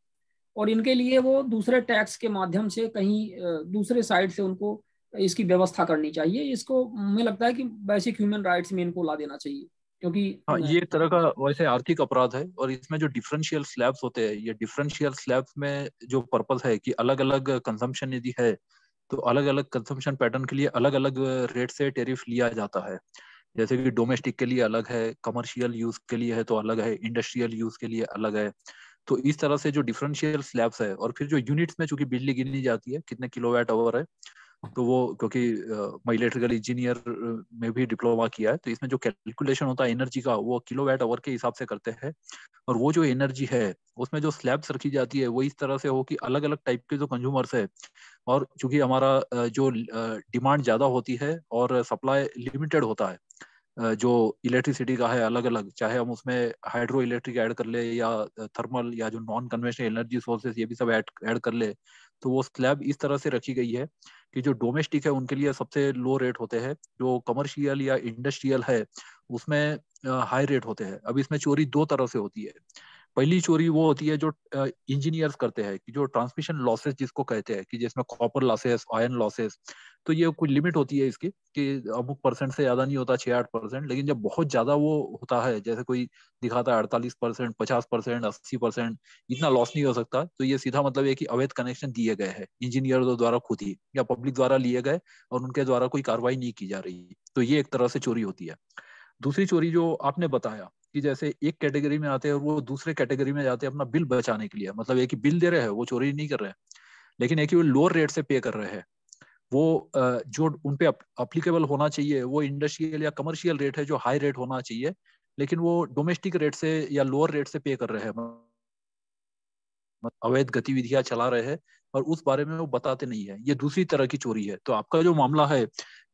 और इनके लिए वो दूसरे टैक्स के माध्यम से कहीं दूसरे साइड से उनको इसकी व्यवस्था करनी चाहिए। इसको मुझे लगता है कि बेसिक ह्यूमन राइट्स में इनको ला देना चाहिए, क्योंकि हाँ, ये एक तरह का वैसे आर्थिक अपराध है। और इसमें जो डिफरेंशियल स्लैब्स होते हैं, ये डिफरेंशियल स्लैब्स में जो पर्पस है कि अलग अलग कंजम्पशन यदि है तो अलग अलग कंजम्पशन पैटर्न के लिए अलग अलग रेट से टेरिफ लिया जाता है। जैसे कि डोमेस्टिक के लिए अलग है, कमर्शियल यूज के लिए है तो अलग है, इंडस्ट्रियल यूज के लिए अलग है। तो इस तरह से जो डिफरेंशियल स्लैब्स है, और फिर जो यूनिट्स में चूंकि बिजली गिनी जाती है कितने किलोवाट आवर है, तो वो क्योंकि मैं इलेक्ट्रिकल इंजीनियर में भी डिप्लोमा किया है, तो इसमें जो कैलकुलेशन होता है एनर्जी का वो किलोवाट आवर के हिसाब से करते हैं। और वो जो एनर्जी है उसमें जो स्लैब्स रखी जाती है वो इस तरह से हो कि अलग अलग टाइप के जो कंज्यूमर्स है, और चूंकि हमारा जो डिमांड ज्यादा होती है और सप्लाई लिमिटेड होता है, जो इलेक्ट्रिसिटी का है अलग अलग, चाहे हम उसमें हाइड्रो इलेक्ट्रिक ऐड कर ले या थर्मल या जो नॉन कन्वेंशनल एनर्जी सोर्सेज ये भी सब ऐड कर ले, तो वो स्लैब इस तरह से रखी गई है कि जो डोमेस्टिक है उनके लिए सबसे लो रेट होते हैं, जो कमर्शियल या इंडस्ट्रियल है उसमें हाई रेट होते हैं। अब इसमें चोरी दो तरह से होती है। पहली चोरी वो होती है जो इंजीनियर्स करते हैं, कि जो ट्रांसमिशन लॉसेस जिसको कहते हैं, कि जिसमें कॉपर लॉसेस, आयरन लॉसेस, तो ये कोई लिमिट होती है इसकी कि अमुक परसेंट से ज्यादा नहीं होता, 6-8%। लेकिन जब बहुत ज्यादा वो होता है, जैसे कोई दिखाता है 48%, 50%, 80%, इतना लॉस नहीं हो सकता, तो ये सीधा मतलब है कि अवैध कनेक्शन दिए गए हैं इंजीनियर द्वारा खुद ही या पब्लिक द्वारा लिए गए और उनके द्वारा कोई कार्रवाई नहीं की जा रही। तो ये एक तरह से चोरी होती है। दूसरी चोरी जो आपने बताया कि जैसे एक कैटेगरी में आते हैं और वो दूसरे कैटेगरी में जाते हैं अपना बिल बचाने के लिए, मतलब एक ही बिल दे रहे हैं, वो चोरी नहीं कर रहे हैं, लेकिन एक ही वो लोअर रेट से पे कर रहे हैं। वो जो उन पे अप्लीकेबल होना चाहिए वो इंडस्ट्रियल या कमर्शियल रेट है जो हाई रेट होना चाहिए, लेकिन वो डोमेस्टिक रेट से या लोअर रेट से पे कर रहे हैं, अवैध गतिविधियां चला रहे हैं और उस बारे में वो बताते नहीं है। ये दूसरी तरह की चोरी है। तो आपका जो मामला है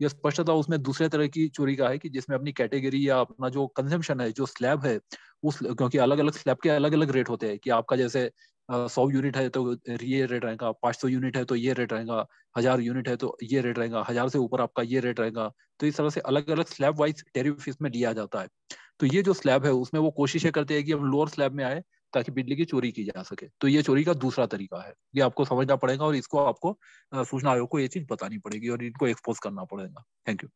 ये स्पष्टता उसमें दूसरे तरह की चोरी का है, कि जिसमें अपनी कैटेगरी या अपना जो कंजम्पशन है, जो स्लैब है, उस, क्योंकि अलग अलग स्लैब के अलग अलग रेट होते हैं, कि आपका जैसे 100 यूनिट है तो ये रेट रहेगा, 500 यूनिट है तो ये रेट रहेगा, 1000 यूनिट है तो ये रेट रहेगा, 1000 से ऊपर आपका ये रेट रहेगा। तो इस तरह से अलग अलग स्लैब वाइज टेरिफ इसमें लिया जाता है। तो ये जो स्लैब है उसमें वो कोशिशें करते हैं कि हम लोअर स्लैब में आए ताकि बिजली की चोरी की जा सके। तो ये चोरी का दूसरा तरीका है, ये आपको समझना पड़ेगा और इसको आपको सूचना आयोग को ये चीज बतानी पड़ेगी और इनको एक्सपोज करना पड़ेगा। Thank you.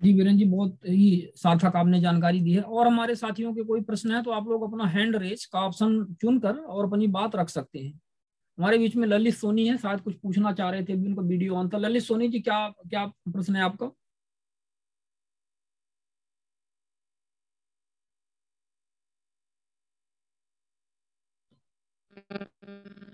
जी वीरेंद्र जी, बहुत ही सार्थक आपने जानकारी दी है। और हमारे साथियों के कोई प्रश्न है तो आप लोग अपना हैंड रेज का ऑप्शन चुनकर और अपनी बात रख सकते हैं। हमारे बीच में ललित सोनी है, शायद कुछ पूछना चाह रहे थे, अभी उनका वीडियो ऑन था। ललित सोनी जी, क्या क्या प्रश्न है आपका?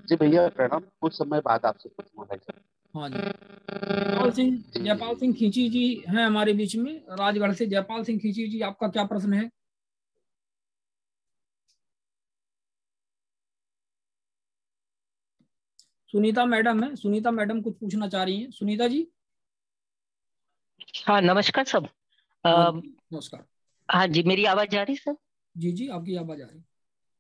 जी भैया प्रणाम, कुछ समय बाद आपसे पूछूंगा भाई साहब। हाँ जी, जयपाल सिंह खींची जी हैं हमारे बीच में, राजगढ़ से। जयपाल सिंह खींची जी, आपका क्या प्रश्न है? सुनीता मैडम है, सुनीता मैडम कुछ पूछना चाह रही हैं। सुनीता जी। हाँ नमस्कार सब। नमस्कार। हाँ जी, मेरी आवाज आ रही सर? जी जी, आपकी आवाज आ रही।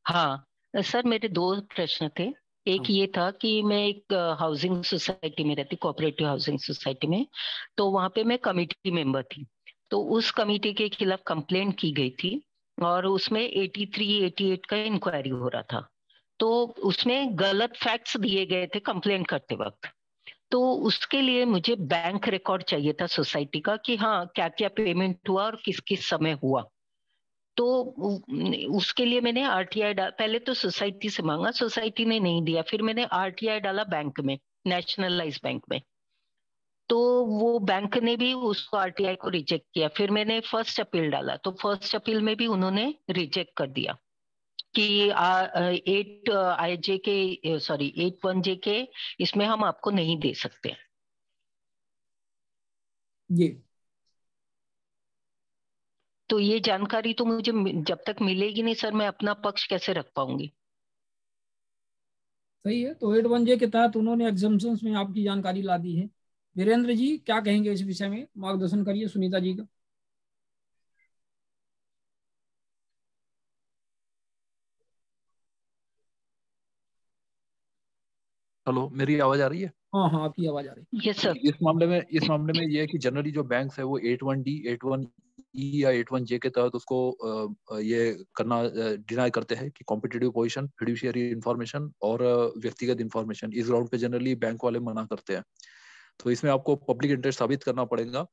हाँ सर, मेरे दो प्रश्न थे। एक ये था कि मैं एक हाउसिंग सोसाइटी में रहती, कोऑपरेटिव हाउसिंग सोसाइटी में। तो वहां पे मैं कमेटी मेंबर थी। तो उस कमेटी के खिलाफ कंप्लेंट की गई थी और उसमें 83-88 का इंक्वायरी हो रहा था। तो उसमें गलत फैक्ट्स दिए गए थे कंप्लेंट करते वक्त। तो उसके लिए मुझे बैंक रिकॉर्ड चाहिए था सोसाइटी का, कि हाँ क्या क्या पेमेंट हुआ और किस किस समय हुआ। तो उसके लिए मैंने आरटीआई पहले तो सोसाइटी से मांगा, सोसाइटी ने नहीं दिया। फिर मैंने आरटीआई डाला बैंक में, नेशनलाइज बैंक में। तो वो बैंक ने भी उसको, आरटीआई को रिजेक्ट किया। फिर मैंने फर्स्ट अपील डाला, तो फर्स्ट अपील में भी उन्होंने रिजेक्ट कर दिया कि 8 1 जे के इसमें हम आपको नहीं दे सकते। जी, तो ये जानकारी तो मुझे जब तक मिलेगी नहीं सर, मैं अपना पक्ष कैसे रख पाऊंगी? सही है। तो 8 1 जे के तहत उन्होंने एग्जाम्पशंस में आपकी जानकारी ला दी है। वीरेंद्र जी क्या कहेंगे इस विषय में? मार्गदर्शन करिए सुनीता जी का। हेलो, मेरी आवाज आ रही है? हाँ हाँ, आपकी आवाज आ रही है। Yes sir. इस मामले में ये है कि जनरली जो बैंक्स है वो 81D, 81E या 81J के तहत उसको ये करना डिनाई करते हैं कि कॉम्पिटिटिव पोजीशन, फिड्यूशियरी इंफॉर्मेशन और व्यक्तिगत इंफॉर्मेशन, इस ग्राउंड पे जनरली बैंक वाले मना करते हैं। तो इसमें आपको पब्लिक इंटरेस्ट साबित करना पड़ेगा।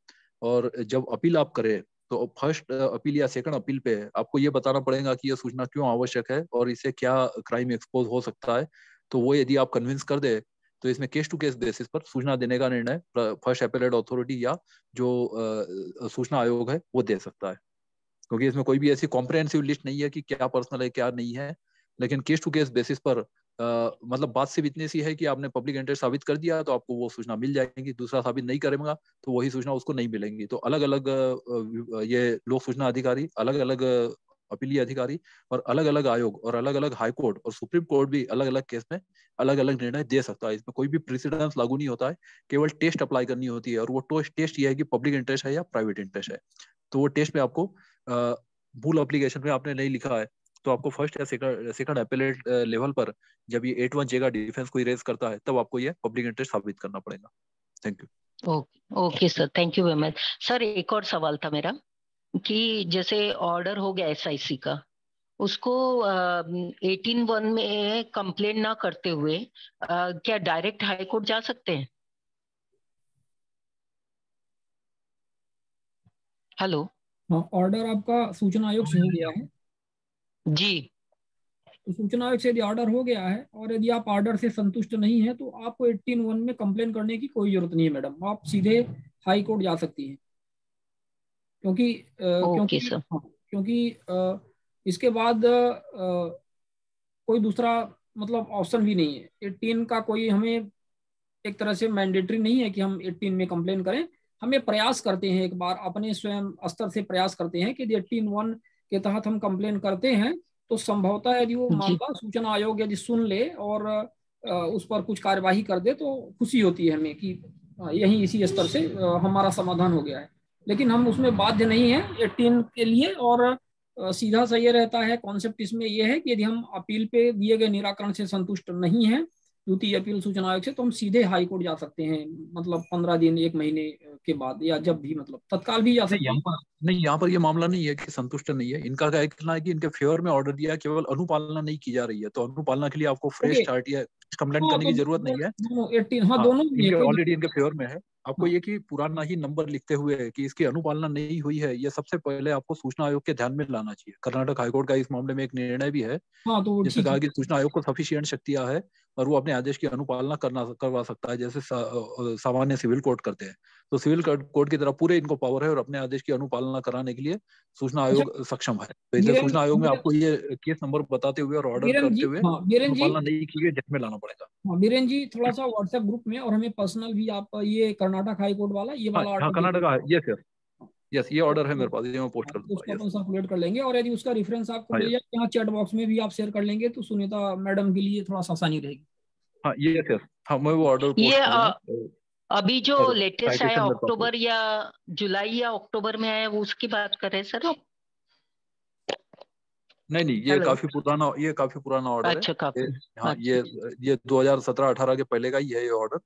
और जब अपील आप करें तो फर्स्ट अपील या सेकंड अपील पे आपको ये बताना पड़ेगा कि यह सूचना क्यों आवश्यक है और इससे क्या क्राइम एक्सपोज हो सकता है। तो वो यदि आप कन्विंस कर दे तो इसमें केस टू केस बेसिस पर सूचना देने का निर्णय फर्स्ट एपेलेट अथॉरिटी या जो सूचना आयोग है वो दे सकता है। क्योंकि इसमें कोई भी ऐसी कॉम्प्रिहेंसिव लिस्ट नहीं है कि क्या पर्सनल है क्या नहीं है, लेकिन केस टू केस बेसिस पर मतलब बात सिर्फ इतनी सी है कि आपने पब्लिक इंटरेस्ट साबित कर दिया तो आपको वो सूचना मिल जाएगी, दूसरा साबित नहीं करेगा तो वही सूचना उसको नहीं मिलेंगी। तो अलग अलग ये लोक सूचना अधिकारी, अलग अलग अपीलीय अधिकारी और अलग अलग आयोग और अलग अलग हाई कोर्ट और सुप्रीम कोर्ट भी अलग अलग केस में अलग अलग निर्णय दे सकता है। इसमें कोई भी प्रेसिडेंस लागू नहीं होता है, केवल टेस्ट अप्लाई करनी होती है और वो टेस्ट ये है कि पब्लिक इंटरेस्ट है या प्राइवेट इंटरेस्ट है। तो वो टेस्ट में आपको मूल एप्लीकेशन में आपने नहीं लिखा है तो आपको फर्स्ट या सेकंड एपेलेट लेवल पर जब ये 81J का डिफेंस कोई रेज करता है तब आपको ये पब्लिक इंटरेस्ट साबित करना पड़ेगा। Thank you. Okay sir, thank you very much. Sir एक और सवाल था मेरा कि जैसे ऑर्डर हो गया एसआईसी का, उसको 18(1) में कंप्लेन ना करते हुए क्या डायरेक्ट हाई कोर्ट जा सकते हैं? हेलो। ऑर्डर आपका सूचना आयोग से हो गया है जी। तो सूचना आयोग से यदि ऑर्डर हो गया है और यदि आप ऑर्डर से संतुष्ट नहीं है तो आपको 18(1) में कंप्लेन करने की कोई जरूरत नहीं है मैडम, आप सीधे हाई कोर्ट जा सकती हैं। क्योंकि ओके क्योंकि सर। हाँ, क्योंकि इसके बाद कोई दूसरा मतलब ऑप्शन भी नहीं है। 18 का कोई हमें एक तरह से मैंडेटरी नहीं है कि हम 18 में कंप्लेन करें। हमें प्रयास करते हैं, एक बार अपने स्वयं स्तर से प्रयास करते हैं कि यदि 18(1) के तहत हम कंप्लेन करते हैं तो संभवतः यदि वो जी। मामला सूचना आयोग यदि सुन ले और उस पर कुछ कार्यवाही कर दे तो खुशी होती है हमें कि यही इसी स्तर से हमारा समाधान हो गया है। लेकिन हम उसमें बाध्य नहीं है 18 के लिए। और सीधा सा ये रहता है, कॉन्सेप्ट इसमें यह है कि यदि हम अपील पे दिए गए निराकरण से संतुष्ट नहीं है द्वितीय अपील सूचना आयोग से, तो हम सीधे हाई कोर्ट जा सकते हैं। मतलब 15 दिन, 1 महीने के बाद, या जब भी, मतलब तत्काल भी जा नहीं, सकते हैं। यहाँ पर ये मामला नहीं है कि संतुष्ट नहीं है। इनका क्या कहना है कि इनके फेवर में ऑर्डर दिया, केवल अनुपालना नहीं की जा रही है, तो अनुपालना के लिए आपको फ्रेश ओके। स्टार्ट या कंप्लेंट हाँ करने तो की जरूरत नहीं है। दोनों 18, हाँ हाँ, दोनों भी है, इनके कोई ऑलरेडी दिक्कत इनके फेवर में है। आपको नहीं। ये कि पुराना ही नंबर लिखते हुए कि इसकी अनुपालना नहीं हुई है, ये सबसे पहले आपको सूचना आयोग के ध्यान में लाना चाहिए। कर्नाटक हाईकोर्ट का इस मामले में एक निर्णय भी है हाँ तो वो जिसने ठीक कहा है। कि सूचना आयोग को सफिशिएंट शक्तियां है और वो अपने आदेश की अनुपालना करवा सकता है, जैसे सामान्य सिविल कोर्ट करते हैं। तो सिविल कोर्ट की तरह पूरे इनको पावर है और अपने आदेश की अनुपालना कराने के लिए सूचना अच्छा आयोग सक्षम है। तो इसलिए बीरेन सूचना आयोग में बीरेन आपको ये केस नंबर बताते हुए और ऑर्डर बीरेन करते जी, हुए हाँ बीरेन जी, अनुपालना नहीं की गई जज में लाना पड़ेगा। हाँ बीरेन जी, थोड़ा सा व्हाट्सएप ग्रुप में और हमें पर्सनल भी आप ये कर्नाटक हाई कोर्ट वाला ये हाँ वाला हाँ, ऑर्डर दे कर्नाटक का है, दीजिए। यस यस यस, ये तो ऑर्डर है मेरे पास, ये मैं पोस्ट कर तो दूंगा। उसको यस अपन सर्कुलेट कर लेंगे और यदि उसका रेफरेंस आपको हाँ, मिल यस जाए यहाँ चैट बॉक्स में भी आप शेयर कर लेंगे तो सुनीता मैडम के लिए थोड़ा सा आसानी रहेगी। हाँ, यस यस, हाँ मैं वो ऑर्डर ये पोस्ट कर दूंगा। अभी जो और लेटेस्ट आया साइटेशन मेरे पास है। अक्टूबर या जुलाई या अक्टूबर में आया वो उसकी बात कर रहे हैं सर? नहीं नहीं, हेलो। ये काफी पुराना ऑर्डर है। अच्छा, ये, काफी। हाँ, अच्छा। ये 2017-18 के पहले का ही है ये ऑर्डर।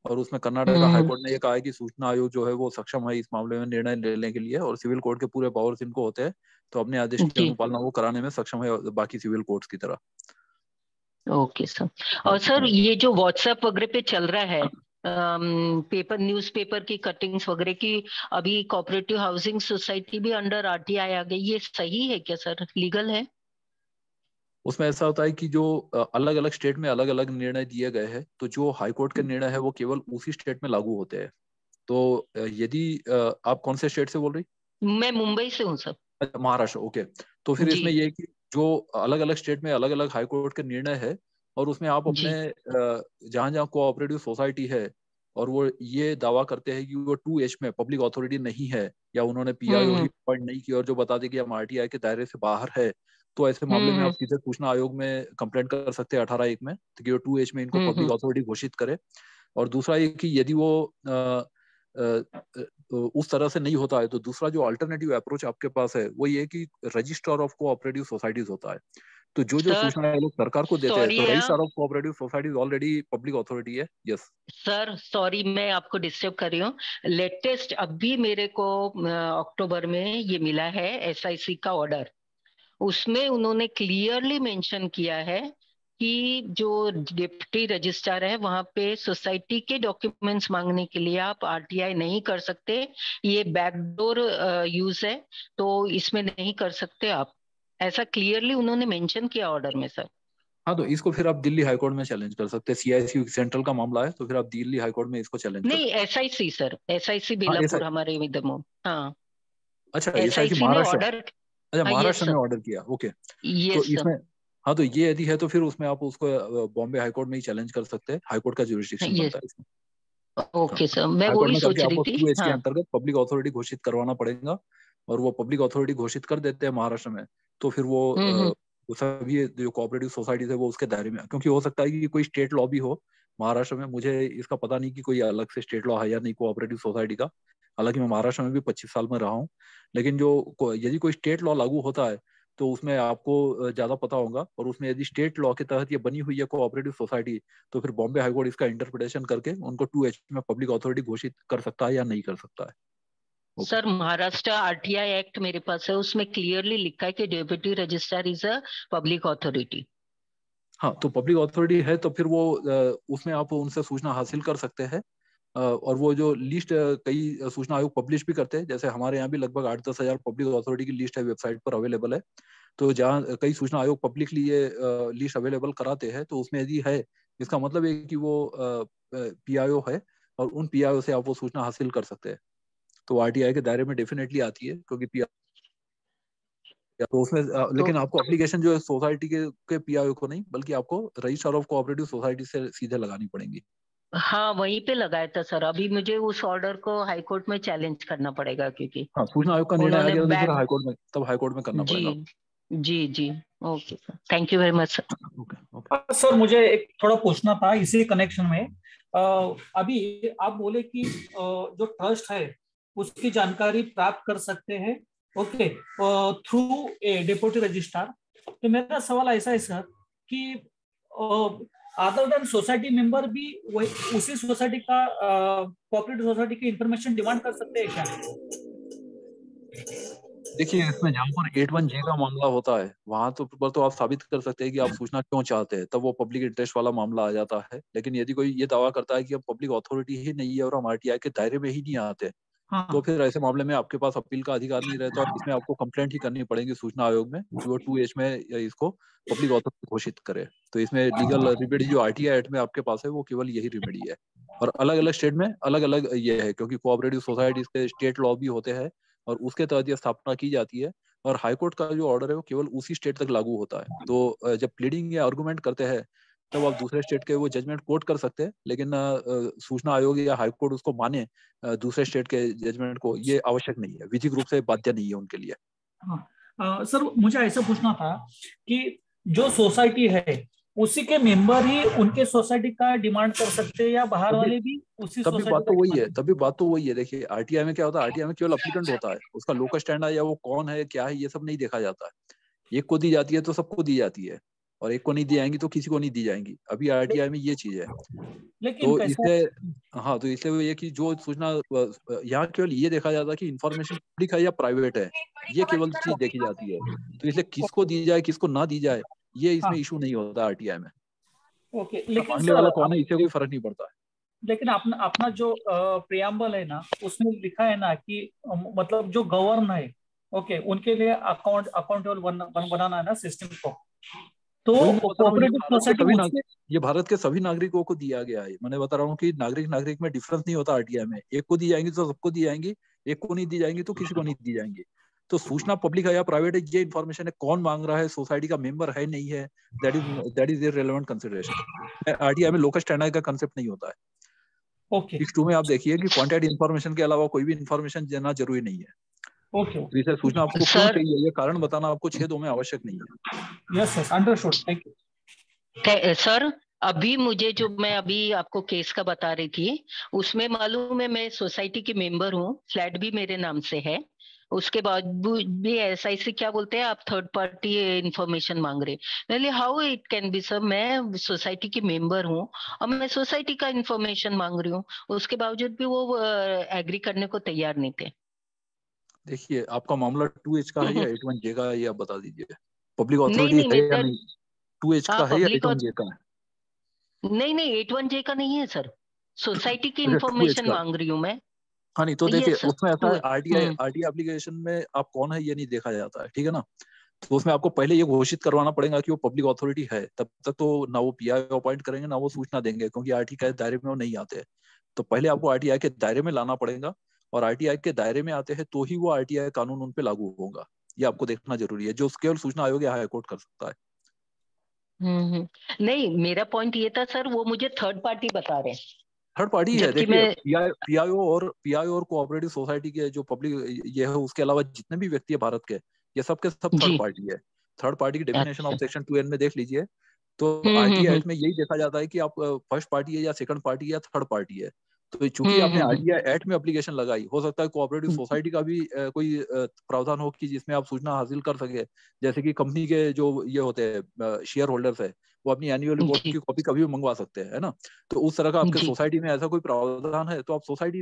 और उसमें कर्नाटक का हाई कोर्ट ने ये कहा है कि सूचना आयोग जो है वो सक्षम है इस मामले में निर्णय लेने के लिए, और सिविल कोर्ट के पूरे पावर्स इनको होते हैं, तो अपने आदेश की जी। अनुपालना वो कराने में सक्षम है बाकी सिविल कोर्ट्स की तरह। Okay sir. हाँ और सर हाँ। ये जो व्हाट्सएप वगैरह पे चल रहा है पेपर, न्यूज़पेपर की कटिंग्स वगैरह की, अभी कोऑपरेटिव हाउसिंग सोसाइटी भी अंडर आरटीआई आ गई, ये सही है क्या सर? लीगल है? उसमें ऐसा होता है कि जो अलग अलग स्टेट में अलग अलग निर्णय दिए गए हैं, तो जो हाई कोर्ट के निर्णय है वो केवल उसी स्टेट में लागू होते हैं। तो यदि आप कौन से स्टेट से बोल रही? मैं मुंबई से हूँ सर। अच्छा, महाराष्ट्र, ओके। तो फिर जी। इसमें ये है कि जो अलग अलग स्टेट में अलग अलग हाई कोर्ट के निर्णय है, और उसमें आप अपने जी। जहाँ जहाँ कोऑपरेटिव सोसाइटी है और वो ये दावा करते हैं कि वो 2H में पब्लिक अथॉरिटी नहीं है, या उन्होंने PIO ही अपॉइंट नहीं की और जो बताते कि हम RTI के दायरे से बाहर है, तो ऐसे मामले में आप सीधे सूचना आयोग में कंप्लेंट कर सकते हैं 18(1) में, तो कि वो 2H में इनको पब्लिक अथॉरिटी घोषित करे। और दूसरा ये कि यदि वो उस तरह से नहीं होता है, तो दूसरा जो अल्टरनेटिव अप्रोच आपके पास है वो ये कि रजिस्ट्रार ऑफ कोऑपरेटिव सोसाइटीज होता है। तो जो सर सूचना लोग सरकार को देते हैं, सॉरी तो है, registrar of cooperative societies already public authority है। यस सर सॉरी मैं आपको डिस्टर्ब कर रही हूँ। लेटेस्ट अभी मेरे को अक्टूबर में ये मिला है SIC का ऑर्डर। उसमें उन्होंने क्लियरली मेंशन किया है कि जो डिप्टी रजिस्ट्रार है वहां पे सोसाइटी के डॉक्यूमेंट्स मांगने के लिए आप RTI नहीं कर सकते, ये बैकडोर यूज है, तो इसमें नहीं कर सकते आप। ऐसा क्लियरली उन्होंने मेंशन किया ऑर्डर में सर। हाँ, तो इसको फिर आप दिल्ली हाईकोर्ट में चैलेंज कर सकते हैं। CIC सेंट्रल का मामला है, तो फिर आप दिल्ली हाईकोर्ट में इसको चैलेंज कर नहीं, सकते SIC सर, SIC हैं। हाँ, ऐसा, बेलापुर हमारे इधर में। हाँ, अच्छा SIC SIC ने महाराष्ट्र, ऑर्डर। अच्छा यस महाराष्ट्र में सर। ऑर्डर किया, ओके। तो यस सर। इसमें, हाँ, तो ये यदि है तो फिर उसमें आप उसको बॉम्बे हाईकोर्ट में ही चैलेंज कर सकते हैं। हाईकोर्ट का ज्यूरिसडिक्शन बनता यस। है इसमें। हाँ, ओके सर, मैं हाईकोर्ट वही में करके सोच रही आपको थी। 2H के हाँ। अंतर्गत पब्लिक अथॉरिटी घोषित करवाना पड़ेगा, और वो पब्लिक अथॉरिटी घोषित कर देते हैं महाराष्ट्र में, तो फिर वो सभी जो कोऑपरेटिव सोसाइटीज है वो उसके दायरे में, क्योंकि हो सकता है कि कोई स्टेट लॉ भी हो महाराष्ट्र में। मुझे इसका पता नहीं कि कोई अलग से स्टेट लॉ है या नहीं कोऑपरेटिव सोसाइटी का, हालांकि मैं महाराष्ट्र में भी 25 साल में रहा हूँ। लेकिन यदि कोई स्टेट लॉ लागू होता है तो उसमें आपको ज्यादा पता होगा, और उसमें यदि स्टेट लॉ के तहत ये बनी हुई है कोऑपरेटिव सोसाइटी, तो फिर बॉम्बे हाईकोर्ट इसका इंटरप्रिटेशन करके उनको 2H में पब्लिक अथॉरिटी घोषित कर सकता है या नहीं कर सकता है। सर महाराष्ट्र आरटीआई एक्ट मेरे पास है, उसमें क्लियरली लिखा है कि deputy registrar is a public authority. हाँ, तो पब्लिक अथॉरिटी है तो फिर वो उसमें आप उनसे सूचना हासिल कर सकते हैं। और वो जो लिस्ट कई सूचना आयोग पब्लिश भी करते हैं, जैसे हमारे यहाँ भी लगभग 8-10 हजार पब्लिक अथॉरिटी की लिस्ट है, वेबसाइट पर अवेलेबल है। तो जहाँ कई सूचना आयोग पब्लिकली ये लिस्ट अवेलेबल कराते हैं, तो उसमें यदि है, इसका मतलब है कि वो पीआईओ है और उन पीआईओ से आप वो सूचना हासिल कर सकते हैं। तो आरटीआई के दायरे में डेफिनेटली आती है, क्योंकि तो उसमें लेकिन आपको एप्लीकेशन जो है सोसाइटी के पीआईओ को नहीं, बल्कि आपको रजिस्ट्रार ऑफ कोऑपरेटिव सोसाइटी से सीधे लगानी पड़ेगी। हाँ वहीं पे लगाया था सर, अभी मुझे उस ऑर्डर को हाईकोर्ट में चैलेंज करना पड़ेगा, क्योंकि हाँ, सूचना आयोग का निर्णय आ गया तो फिर हाईकोर्ट में, तब हाईकोर्ट में करना पड़ेगा। जी जी okay sir, thank you very much sir. Okay sir मुझे एक थोड़ा पूछना था इसी कनेक्शन में। अभी आप बोले कि जो ट्रस्ट है उसकी जानकारी प्राप्त कर सकते हैं okay through a deputy registrar. तो मेरा सवाल ऐसा है सर कि अदर देन सोसाइटी मेंबर भी वही उसी सोसाइटी का कोऑपरेटिव सोसाइटी की इंफॉर्मेशन डिमांड कर सकते हैं क्या? देखिए, इसमें जहाँ पर 81J का मामला होता है वहां तो आप साबित कर सकते हैं कि आप सूचना क्यों चाहते हैं, तब वो पब्लिक इंटरेस्ट वाला मामला आ जाता है। लेकिन यदि कोई ये दावा करता है कि हम पब्लिक अथॉरिटी ही नहीं है और हम आरटीआई के दायरे में ही नहीं आते, हाँ। तो फिर ऐसे मामले में आपके पास अपील का अधिकार नहीं रहता और इसमें आपको कंप्लेंट ही करनी पड़ेगी सूचना आयोग में कि वो 2H में इसको पब्लिक अथॉरिटी घोषित करे। तो इसमें लीगल रेमेडी जो आरटीआई एक्ट में आपके पास है वो केवल यही रेमेडी है। और अलग अलग स्टेट में अलग अलग ये है, क्योंकि कोऑपरेटिव सोसाइटीज के स्टेट लॉ भी होते हैं और उसके तहत ये स्थापना की जाती है। और हाईकोर्ट का जो ऑर्डर है वो केवल उसी स्टेट तक लागू होता है। तो जब प्लीडिंग या आर्गुमेंट करते हैं तब आप दूसरे स्टेट के वो जजमेंट कोर्ट कर सकते हैं, लेकिन सूचना आयोग या हाईकोर्ट उसको माने दूसरे स्टेट के जजमेंट को, ये आवश्यक नहीं है, विधिक रूप से बाध्य नहीं है उनके लिए। हाँ सर मुझे ऐसा पूछना था कि जो सोसाइटी है उसी के मेंबर ही उनके सोसाइटी का डिमांड कर सकते हैं या बाहर वाले भी उसी तभी बात तो वही है, तभी बात तो वही है। देखिए आरटीआई में क्या होता है, आरटीआई में केवल एप्लीकेंट होता है, उसका लोकल स्टैंड है या वो कौन है क्या है ये सब नहीं देखा जाता है। एक को दी जाती है तो सबको दी जाती है, और एक को नहीं दी जाएंगी तो किसी को नहीं दी जाएंगी। अभी आरटीआई में ये चीज है। तो इससे हाँ, तो इसलिए वो ये कि जो सूचना यहाँ केवल ये देखा जाता है कि इन्फॉर्मेशन पब्लिक है या प्राइवेट है, ये केवल चीज देखी जाती है। तो इसलिए किसको दी जाए किसको ना दी जाए ये इसमें इशू नहीं होता आरटीआई में। ओके, लेकिन मांगने वाला कौन है इससे कोई फर्क नहीं पड़ता है। लेकिन अपना जो प्रियम्बल है ना उसमें लिखा है ना कि मतलब जो गवर्न है ओके उनके लिए अकाउंटेबल बनाना है ना सिस्टम को। तो ये भारत के सभी नागरिकों को दिया गया है। मैंने बता रहा हूँ कि नागरिक में डिफरेंस नहीं होता आरटीआई में। एक को दी जाएंगी तो सबको दी जाएंगी, एक को नहीं दी जाएंगी तो किसी को नहीं दी जाएंगी। तो सूचना पब्लिक है या प्राइवेट है ये इन्फॉर्मेशन है, कौन मांग रहा है, सोसाइटी का मेंबर है नहीं है, that is irrelevant consideration. RTI में लोकल स्टैंडर्ड का कांसेप्ट नहीं होता है। ओके 6.2 में आप देखिए कि कॉन्टैक्ट इन्फॉर्मेशन के अलावा कोई भी इन्फॉर्मेशन देना जरूरी नहीं है। ओके तो सूचना आपको क्यों चाहिए ये कारण बताना आपको 6.2 में आवश्यक नहीं है। Yes sir, understood, thank you sir. अभी मुझे जो मैं अभी आपको केस का बता रही थी उसमें मालूम है मैं सोसाइटी की मेंबर हूँ, फ्लैट भी मेरे नाम से है, उसके बाद भी ऐसे क्या बोलते हैं आप थर्ड पार्टी इंफॉर्मेशन मांग रहे। How it can be sir, मैं सोसाइटी की मेंबर हूँ और मैं सोसाइटी का इंफॉर्मेशन मांग रही हूँ, उसके बावजूद भी वो एग्री करने को तैयार नहीं थे। देखिए आपका मामला 2H का है या 81J का है ये आप बता दीजिए। पब्लिक अथॉरिटी है या नहीं, 2H का है या 81J का है? नहीं 81J का नहीं है सर, सोसाइटी की इंफॉर्मेशन मांग रही हूँ मैं। हाँ नहीं तो देखिए उसमें ऐसा है, आरटीआई एप्लीकेशन में आप कौन है ये नहीं देखा जाता है, ठीक है ना। तो उसमें आपको पहले ये घोषित करवाना पड़ेगा कि वो पब्लिक अथॉरिटी है, तब तक तो ना वो पीआईओ अपॉइंट करेंगे ना वो सूचना देंगे, क्योंकि आरटीआई के दायरे में वो नहीं आते। तो पहले आपको आरटीआई के दायरे में लाना पड़ेगा, और आरटीआई के दायरे में आते हैं तो ही वो आरटीआई कानून उन पे लागू होगा। ये आपको देखना जरूरी है, जो केवल सूचना आयोग या हाईकोर्ट कर सकता है। नहीं मेरा पॉइंट ये था सर, वो मुझे थर्ड पार्टी बता रहे हैं। थर्ड पार्टी है, देखिए पीआईओ और कोऑपरेटिव सोसाइटी के जो पब्लिक ये है, उसके अलावा जितने भी व्यक्ति है भारत के, ये सब के सब थर्ड पार्टी है। थर्ड पार्टी की डेफिनेशन ऑफ सेक्शन 2N में देख लीजिए। तो आरटीआई एक्ट में यही देखा जाता है कि आप फर्स्ट पार्टी है या सेकंड पार्टी या थर्ड पार्टी है। तो चूंकि आपने आरटीआई एक्ट में एप्लीकेशन लगाई, हो सकता है कोऑपरेटिव सोसाइटी का भी कोई प्रावधान हो कि जिसमें आप सूचना हासिल कर सके, जैसे कि कंपनी के जो ये होते हैं शेयर होल्डर्स है, वो अपनी एनुअल रिपोर्ट की कॉपी कभी भी मंगवा सकते हैं, है ना। तो उस तरह का आपके सोसाइटी में ऐसा कोई प्रावधान है तो आप सोसाइटी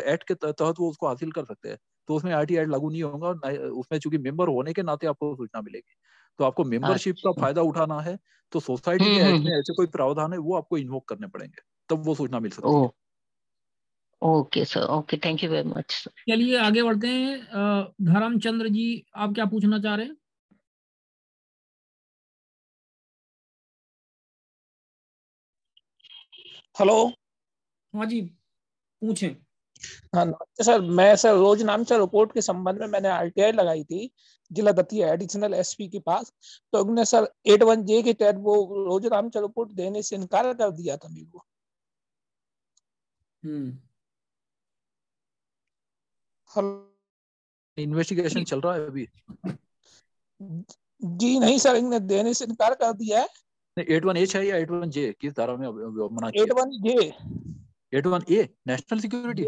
एक्ट के तहत वो उसको हासिल कर सकते हैं, तो उसमें आरटीआई लागू नहीं होगा। उसमें चूंकि मेंबर होने के नाते आपको सूचना मिलेगी। तो आपको मेंबरशिप का फायदा उठाना है तो सोसाइटी के एक्ट में ऐसे कोई प्रावधान है वो आपको इन्वोक करने पड़ेंगे, तब वो सूचना मिल सकती है। Okay sir, okay, thank you very much. चलिए आगे बढ़ते हैं। धर्मचंद्र जी, आप क्या पूछना चाह रहे हैं? हेलो। हाँ जी, पूछें। हाँ नमस्ते सर, मैं सर रोज नामचा रिपोर्ट के संबंध में मैंने आरटीआई लगाई थी जिला दतिया एडिशनल एसपी के पास। तो उन्होंने सर 81J के तहत वो रोज नामचा रिपोर्ट देने से इनकार कर दिया था मेरे को। इन्वेस्टिगेशन चल रहा है अभी? जी नहीं सर, इन्होंने देने से इनकार कर दिया है। 81H है या 81J, किस धारा में मना किया? 81J। 81A national security.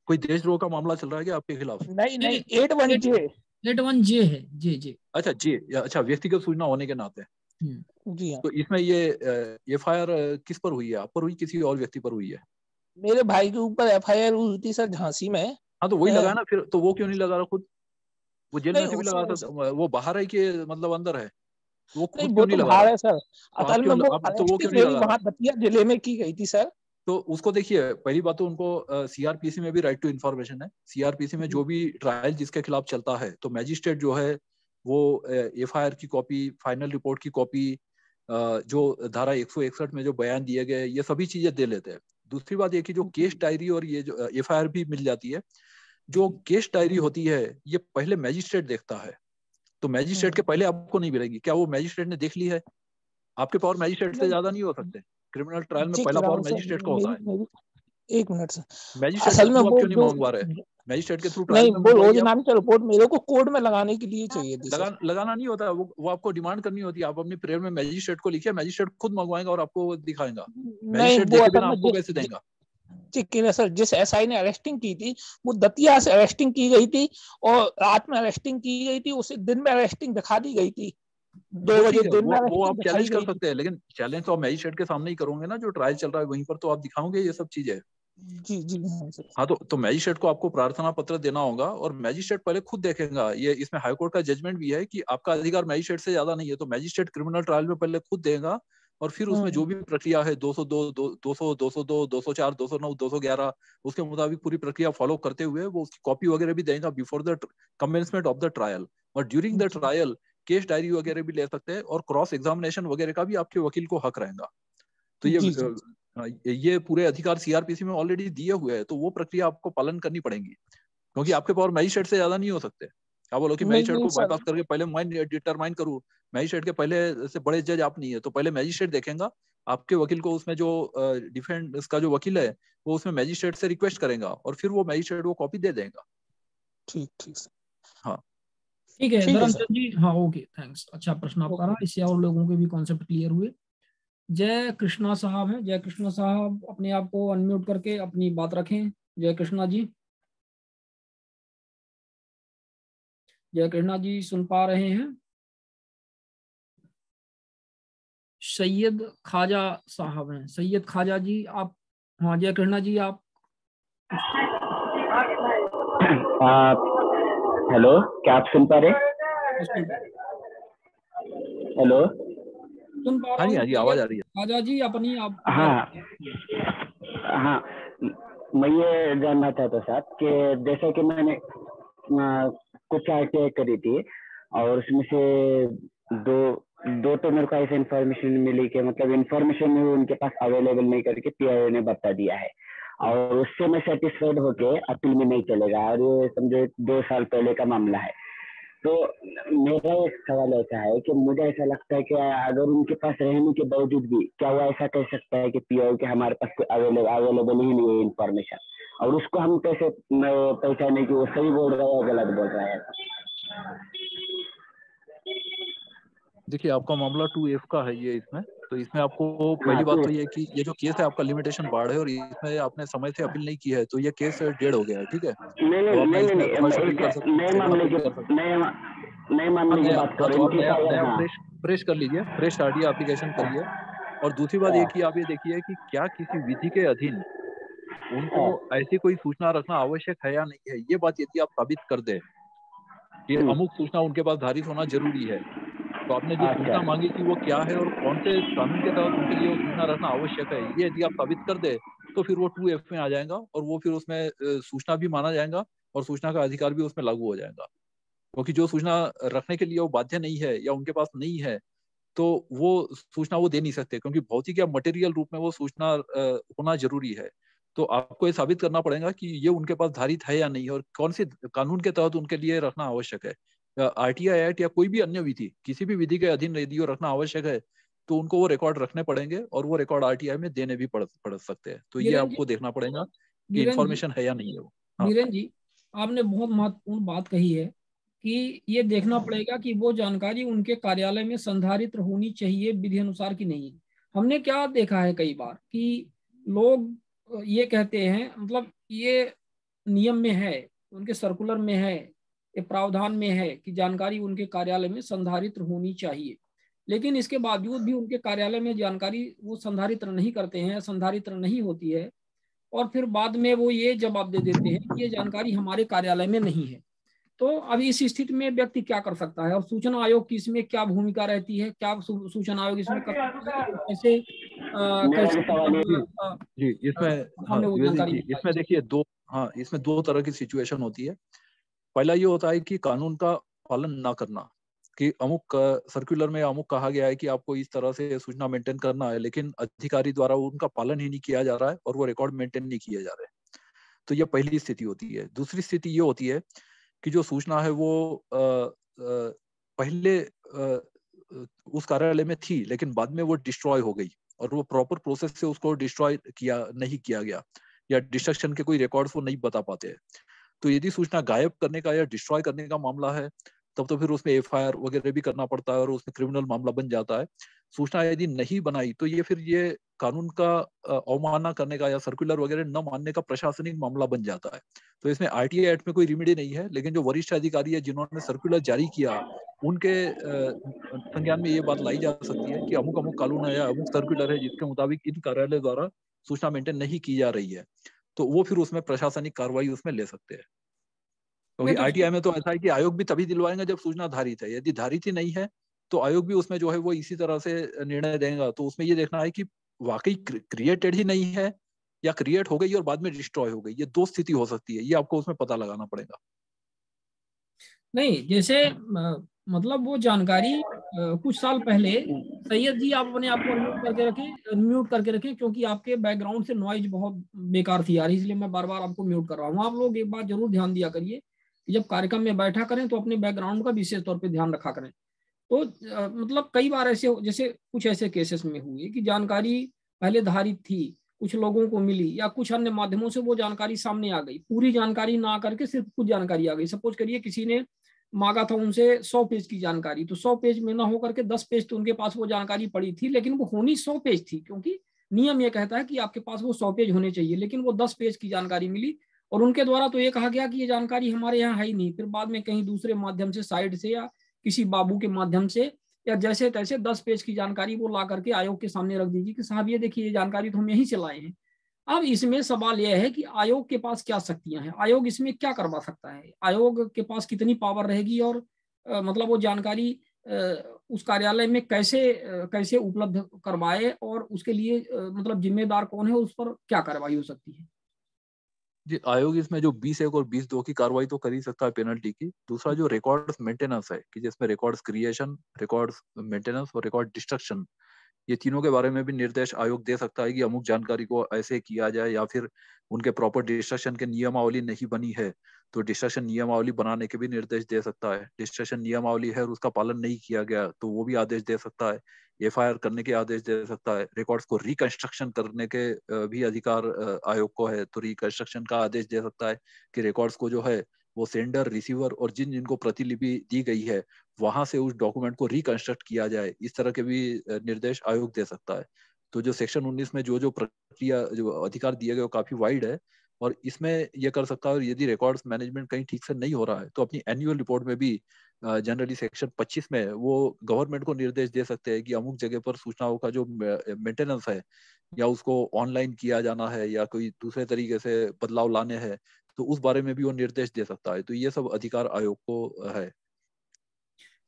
कोई देशद्रोह का मामला चल रहा है क्या आपके खिलाफ? नहीं नहीं, 81J। 81J है जी। अच्छा जी, अच्छा, व्यक्तिगत सूचना होने के नाते। जी हाँ। तो इसमें ये एफआईआर किस पर हुई है? आप पर हुई, किसी और व्यक्ति पर हुई है? मेरे भाई के ऊपर एफआईआर हुई थी सर झांसी में। हाँ तो वही लगाया ना फिर, तो वो क्यों नहीं लगा रहा खुद? वो जेल में से भी लगा नहीं, था, वो बाहर है कि मतलब अंदर है? वो खुद वो क्यों तो नहीं लगा बाहर रहा? है सर। असल में वो तो वो क्यों नहीं लगा रहा? वहाँ दतिया जिले में की गई थी सर। तो उसको देखिए, पहली बात तो उनको सीआरपीसी में भी राइट टू इन्फॉर्मेशन है। सीआरपीसी में जो भी ट्रायल जिसके खिलाफ चलता है तो मैजिस्ट्रेट जो है वो एफआईआर की कॉपी, फाइनल रिपोर्ट की कॉपी, जो धारा 161 में जो बयान दिए गए, ये सभी चीजें दे लेते हैं। दूसरी बात ये कि जो केस डायरी और ये जो एफआईआर भी मिल जाती है, जो केस डायरी होती है ये पहले मैजिस्ट्रेट देखता है। तो मैजिस्ट्रेट के पहले आपको नहीं मिलेगी। क्या वो मैजिस्ट्रेट ने देख ली है? आपके पावर मैजिस्ट्रेट से ज्यादा नहीं हो सकते। क्रिमिनल ट्रायल में पहला पावर मैजिस्ट्रेट का होता है। एक मिनट सर, मैजिस्ट्रेट असल के में थ्रू आप वो क्यों नहीं मंगवा रहे? मैजिस्ट्रेट के थ्रू ट्रायल नहीं, में वो रोज मंगवाइए। नाम की रिपोर्ट मेरे को कोर्ट में लगाने के लिए चाहिए थी सर। लगाना नहीं होता, वो आपको डिमांड करनी होती है। आप अपनी प्रेयर में मैजिस्ट्रेट को लिखिए, मैजिस्ट्रेट खुद मंगवाएगा और आपको दिखाएगा। मैजिस्ट्रेट देखे बिना आपको कैसे देगा? ठीक है सर, जिस एसआई ने अरेस्टिंग की थी वो दतिया से अरेस्टिंग की गई थी और रात में अरेस्टिंग की गई थी, उसे दिन में अरेस्टिंग दिखा दी गई थी। 2 बजे दिन में वो आप चैलेंज कर गई सकते हैं, लेकिन चैलेंज तो आप मैजिस्ट्रेट के सामने ही करोगे ना। जो ट्रायल चल रहा है वहीं पर तो आप दिखाओगे ये सब चीजें। जी हाँ, तो मैजिस्ट्रेट को आपको प्रार्थना पत्र देना होगा और मैजिस्ट्रेट पहले खुद देखेगा। ये इसमें हाईकोर्ट का जजमेंट भी है कि आपका अधिकार मैजिस्ट्रेट से ज्यादा नहीं है, तो मैजिस्ट्रेट क्रिमिनल ट्रायल में पहले खुद देगा और फिर उसमें जो भी प्रक्रिया है 202, 200, 202, 204, 209, 211 उसके मुताबिक पूरी प्रक्रिया फॉलो करते हुए वो उसकी कॉपी वगैरह भी देगा before the commencement of the trial. और during the trial case diary वगैरह भी ले सकते हैं और क्रॉस एग्जामिनेशन वगैरह का भी आपके वकील को हक रहेगा। तो ये पूरे अधिकार सीआरपीसी में ऑलरेडी दिए हुए हैं, तो वो प्रक्रिया आपको पालन करनी पड़ेगी क्योंकि आपके पावर मैजिस्ट्रेट से ज्यादा नहीं हो सकते। आप बोलो कि मैजिस्ट्रेट को बाईपास करके पहले मैं डिटरमाइन करूं, मैजिस्ट्रेट के पहले से बड़े जज आप नहीं है, तो पहले मैजिस्ट्रेट देखेगा। आपके वकील को उसमें जो डिफेंस का जो वकील है वो उसमें मैजिस्ट्रेट से रिक्वेस्ट करेगा और फिर वो मैजिस्ट्रेट वो कॉपी दे देगा। ठीक हाँ ठीक है धर्मचंद जी। हाँ ओके, थैंक्स। अच्छा प्रश्न आपका रहा, इससे और लोगों के भी कॉन्सेप्ट क्लियर हुए। जय कृष्णा साहब हैं, जय कृष्णा साहब अपने आप को अनम्यूट करके अपनी बात रखें। जय कृष्णा जी, जय कृष्णा जी सुन पा रहे हैं? सैयद खाजा साहब हैं, सैयद खाजा जी आप? हाँ जय कृष्णा जी आप? हेलो, क्या आप सुन पा रहे? हेलो, सुन पा रहा हूँ, आवाज आ रही है। खाजा जी अपनी आप? हाँ, मैं ये जानना चाहता था कि जैसे कि मैंने कुछ आरटीआई करी थी और उसमें से दो तो मेरे को ऐसे इन्फॉर्मेशन मिली कि मतलब इन्फॉर्मेशन उनके पास अवेलेबल नहीं करके पीआईओ ने बता दिया है और उससे मैं सेटिस्फाइड होके अपील में नहीं चलेगा और ये समझो 2 साल पहले का मामला है। तो मेरा एक सवाल ऐसा है कि मुझे ऐसा लगता है कि अगर उनके पास रहने के बावजूद भी क्या वो ऐसा कह सकता है कि पीआईओ के हमारे पास कोई अवेलेबल ही नहीं है इन्फॉर्मेशन, और उसको हम कैसे पहचाने कि वो सही बोल रहा है या गलत बोल रहा है? देखिए आपका मामला 2F का है ये, इसमें तो इसमें आपको पहली बात तो ये है कि ये जो केस है आपका लिमिटेशन बाढ़ है और इसमें आपने समय से अपील नहीं की है, तो ये केस डेड हो गया है, ठीक है। नहीं अब नहीं आप नहीं इसमें फर्स्ट अपील कर सकते हैं, नए सेकंड मामले अपील की कर सकते हैं। नए मामले की बात हाँ, कर तो रहे आप हैं नया हाँ फ्रेश कर लीजिए, फ्रेश आरटीआई एप्लीकेशन करिए। और दूसरी बात ये कि आप ये देखिए कि क्या किसी विधि के अधीन उनको ऐसी कोई सूचना रखना आवश्यक है या नहीं है। ये बात यदि आप साबित कर दे कि अमुक सूचना उनके पास धारित होना जरूरी है, तो आपने जो सूचना मांगी थी वो क्या है और कौन से कानून के तहत उनके लिए वो सूचना रखना आवश्यक है, ये यदि आप साबित कर दे तो फिर वो 2F में आ जाएगा और वो फिर उसमें सूचना भी माना जाएगा और सूचना का अधिकार भी उसमें लागू हो जाएगा। क्योंकि जो सूचना रखने के लिए वो बाध्य नहीं है या उनके पास नहीं है, तो वो सूचना वो दे नहीं सकते, क्योंकि भौतिक या मटेरियल रूप में वो सूचना होना जरूरी है। तो आपको ये साबित करना पड़ेगा कि ये उनके पास धारित है या नहीं और कौन से कानून के तहत उनके लिए रखना आवश्यक है। आरटीआई एक्ट या कोई भी अन्य विधि, किसी भी विधि के अधीन यदि वो रखना आवश्यक है तो उनको वो रिकॉर्ड रखने पड़ेंगे और वो रिकॉर्ड आरटीआई में देने भी पड़ सकते हैं। तो ये आपको देखना पड़ेगा कि इंफॉर्मेशन है या नहीं है वो। बीरेन जी, आपने बहुत महत्वपूर्ण बात कही है कि ये देखना पड़ेगा कि वो जानकारी उनके कार्यालय में संधारित होनी चाहिए विधि अनुसार की नहीं। हमने क्या देखा है कई बार कि लोग ये कहते हैं, मतलब ये नियम में है, उनके सर्कुलर में है, ये प्रावधान में है कि जानकारी उनके कार्यालय में संधारित होनी चाहिए, लेकिन इसके बावजूद भी उनके कार्यालय में जानकारी वो संधारित नहीं करते हैं, संधारित नहीं होती है, और फिर बाद में वो ये जवाब दे देते हैं कि ये जानकारी हमारे कार्यालय में नहीं है। तो अभी इस स्थिति में व्यक्ति क्या कर सकता है और सूचना आयोग की इसमें क्या भूमिका रहती है, क्या सूचना आयोग इसमें कर सकता है, कैसे जी इसमें देखिए इसमें दो तरह की सिचुएशन होती है। पहला ये होता है कि कानून का पालन ना करना, कि अमुक सर्कुलर में अमुक कहा गया है कि आपको इस तरह से सूचना मेंटेन करना है, लेकिन अधिकारी द्वारा उनका पालन ही नहीं किया जा रहा है और वो रिकॉर्ड मेंटेन नहीं किए जा रहे। तो ये पहली स्थिति होती है। दूसरी स्थिति ये होती है कि जो सूचना है वो पहले उस कार्यालय में थी लेकिन बाद में वो डिस्ट्रॉय हो गई और वो प्रॉपर प्रोसेस से उसको डिस्ट्रॉय नहीं किया गया या डिस्ट्रक्शन के कोई रिकॉर्ड्स वो नहीं बता पाते हैं। तो यदि सूचना गायब करने का या डिस्ट्रॉय करने का मामला है तब तो फिर उसमें एफआईआर वगैरह भी करना पड़ता है और उसमें क्रिमिनल मामला बन जाता है। सूचना यदि नहीं बनाई तो ये फिर ये कानून का अवमानना करने का या सर्कुलर वगैरह न मानने का प्रशासनिक मामला बन जाता है। तो इसमें आरटीआई एक्ट में कोई रिमेडी नहीं है, लेकिन जो वरिष्ठ अधिकारी है जिन्होंने सर्कुलर जारी किया उनके संज्ञान में ये बात लाई जा सकती है कि अमुक अमुक कानून है या अमुक सर्कुलर है जिसके मुताबिक इन कार्यालय द्वारा सूचना मेंटेन नहीं की जा रही है, तो वो फिर उसमें प्रशासनिक कार्रवाई उसमें ले सकते हैं। क्योंकि आरटीआई में तो ऐसा है कि आयोग भी तभी दिलवाएंगे जब सूचना धारित है, यदि धारित ही नहीं है तो आयोग भी उसमें जो है वो इसी तरह से निर्णय देगा। तो उसमें ये देखना है कि वाकई क्रिएटेड ही नहीं है या क्रिएट हो गई और बाद में डिस्ट्रॉय हो गई, ये दो स्थिति हो सकती है, ये आपको उसमें पता लगाना पड़ेगा। नहीं, जैसे मतलब वो जानकारी कुछ साल पहले, सैयद जी आप अपने आप को अनम्यूट करके रखें क्योंकि आपके बैकग्राउंड से नॉइज बहुत बेकार थी यार, इसलिए मैं बार बार आपको म्यूट कर रहा हूँ। आप लोग एक बात जरूर ध्यान दिया करिए कि जब कार्यक्रम में बैठा करें तो अपने बैकग्राउंड का विशेष तौर पर ध्यान रखा करें। तो मतलब कई बार ऐसे जैसे कुछ ऐसे केसेस में हुए कि जानकारी पहले धारित थी, कुछ लोगों को मिली या कुछ अन्य माध्यमों से वो जानकारी सामने आ गई, पूरी जानकारी ना करके सिर्फ कुछ जानकारी आ गई। सपोज करिए किसी ने मांगा था उनसे 100 पेज की जानकारी, तो 100 पेज में ना होकर के 10 पेज तो उनके पास वो जानकारी पड़ी थी, लेकिन वो होनी 100 पेज थी, क्योंकि नियम ये कहता है कि आपके पास वो 100 पेज होने चाहिए, लेकिन वो 10 पेज की जानकारी मिली और उनके द्वारा तो ये कहा गया कि ये जानकारी हमारे यहाँ है ही नहीं। फिर बाद में कहीं दूसरे माध्यम से, साइड से या किसी बाबू के माध्यम से या जैसे तैसे 10 पेज की जानकारी वो ला करके आयोग के सामने रख दीजिए कि साहब ये देखिए ये जानकारी तो हम यहीं से लाए हैं। अब इसमें सवाल यह है कि आयोग के पास क्या शक्तियां हैं, आयोग इसमें क्या करवा सकता है, आयोग के पास कितनी पावर रहेगी और मतलब वो जानकारी उस कार्यालय में कैसे उपलब्ध करवाए और उसके लिए मतलब जिम्मेदार कौन है, उस पर क्या कार्रवाई हो सकती है। जी, आयोग इसमें जो 20(1) और 20(2) की कार्रवाई तो कर ही सकता है पेनल्टी की। दूसरा जो रिकॉर्ड्स मेंटेनेंस है कि जिसमें रिकॉर्ड्स क्रिएशन, रिकॉर्ड्स मेंटेनेंस और रिकॉर्ड डिस्ट्रक्शन, ये तीनों के बारे में भी निर्देश आयोग दे सकता है कि अमुक जानकारी को ऐसे किया जाए, या फिर उनके प्रॉपर डिस्ट्रक्शन के नियमावली नहीं बनी है तो डिस्ट्रक्शन नियमावली बनाने के भी निर्देश दे सकता है। डिस्ट्रक्शन नियमावली है और उसका पालन नहीं किया गया तो वो भी आदेश दे सकता है। एफआईआर करने के आदेश दे सकता है। रिकॉर्ड्स को रिकंस्ट्रक्शन करने के भी अधिकार आयोग को है, तो रिकंस्ट्रक्शन का आदेश दे सकता है कि रिकॉर्ड्स को जो है वो सेंडर, रिसीवर और जिन जिनको प्रतिलिपि दी गई है वहां से उस डॉक्यूमेंट को रिकंस्ट्रक्ट किया जाए, इस तरह के भी निर्देश आयोग दे सकता है। तो जो सेक्शन 19 में जो प्रक्रिया, जो अधिकार दिए गए वो काफी वाइड है, और इसमें ये कर सकता है। और यदि रिकॉर्ड्स मैनेजमेंट कहीं ठीक से नहीं हो रहा है तो अपनी एनुअल रिपोर्ट में भी जनरली सेक्शन 25 में वो गवर्नमेंट को निर्देश दे सकते हैं कि अमुक जगह पर सूचनाओं का जो मेंटेनेंस है या उसको ऑनलाइन किया जाना है या कोई दूसरे तरीके से बदलाव लाने हैं, तो उस बारे में भी वो निर्देश दे सकता है। तो ये सब अधिकार आयोग को है।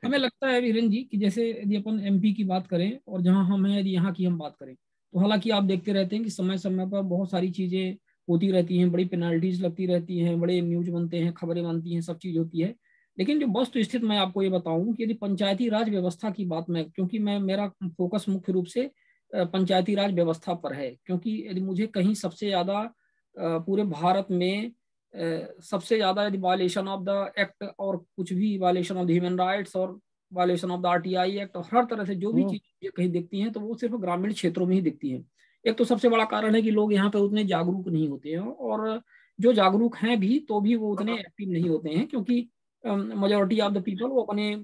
हमें लगता है वीरेंद्र जी कि जैसे यदि अपन एमपी की बात करें और जहां हम हैं, यदि यहाँ की हम बात करें, तो हालांकि आप देखते रहते हैं कि समय समय पर बहुत सारी चीजें होती रहती हैं, बड़ी पेनल्टीज लगती रहती हैं, बड़े न्यूज बनते हैं, खबरें बनती हैं, सब चीज होती है। लेकिन जो वस्तु स्थित मैं आपको ये बताऊं कि यदि पंचायती राज व्यवस्था की बात में, क्योंकि मेरा फोकस मुख्य रूप से पंचायती राज व्यवस्था पर है, क्योंकि यदि मुझे कहीं सबसे ज्यादा पूरे भारत में सबसे ज्यादा यदि वायलेशन ऑफ द एक्ट और कुछ भी violation of the human rights और violation of the RTI act और हर तरह से जो भी चीजें कहीं दिखती हैं तो वो सिर्फ ग्रामीण क्षेत्रों में ही दिखती हैं। एक तो सबसे बड़ा कारण है कि लोग यहाँ पे उतने जागरूक नहीं होते हैं, और जो जागरूक हैं भी तो भी वो उतने एक्टिव नहीं होते हैं, क्योंकि मेजोरिटी ऑफ द पीपल वो अपने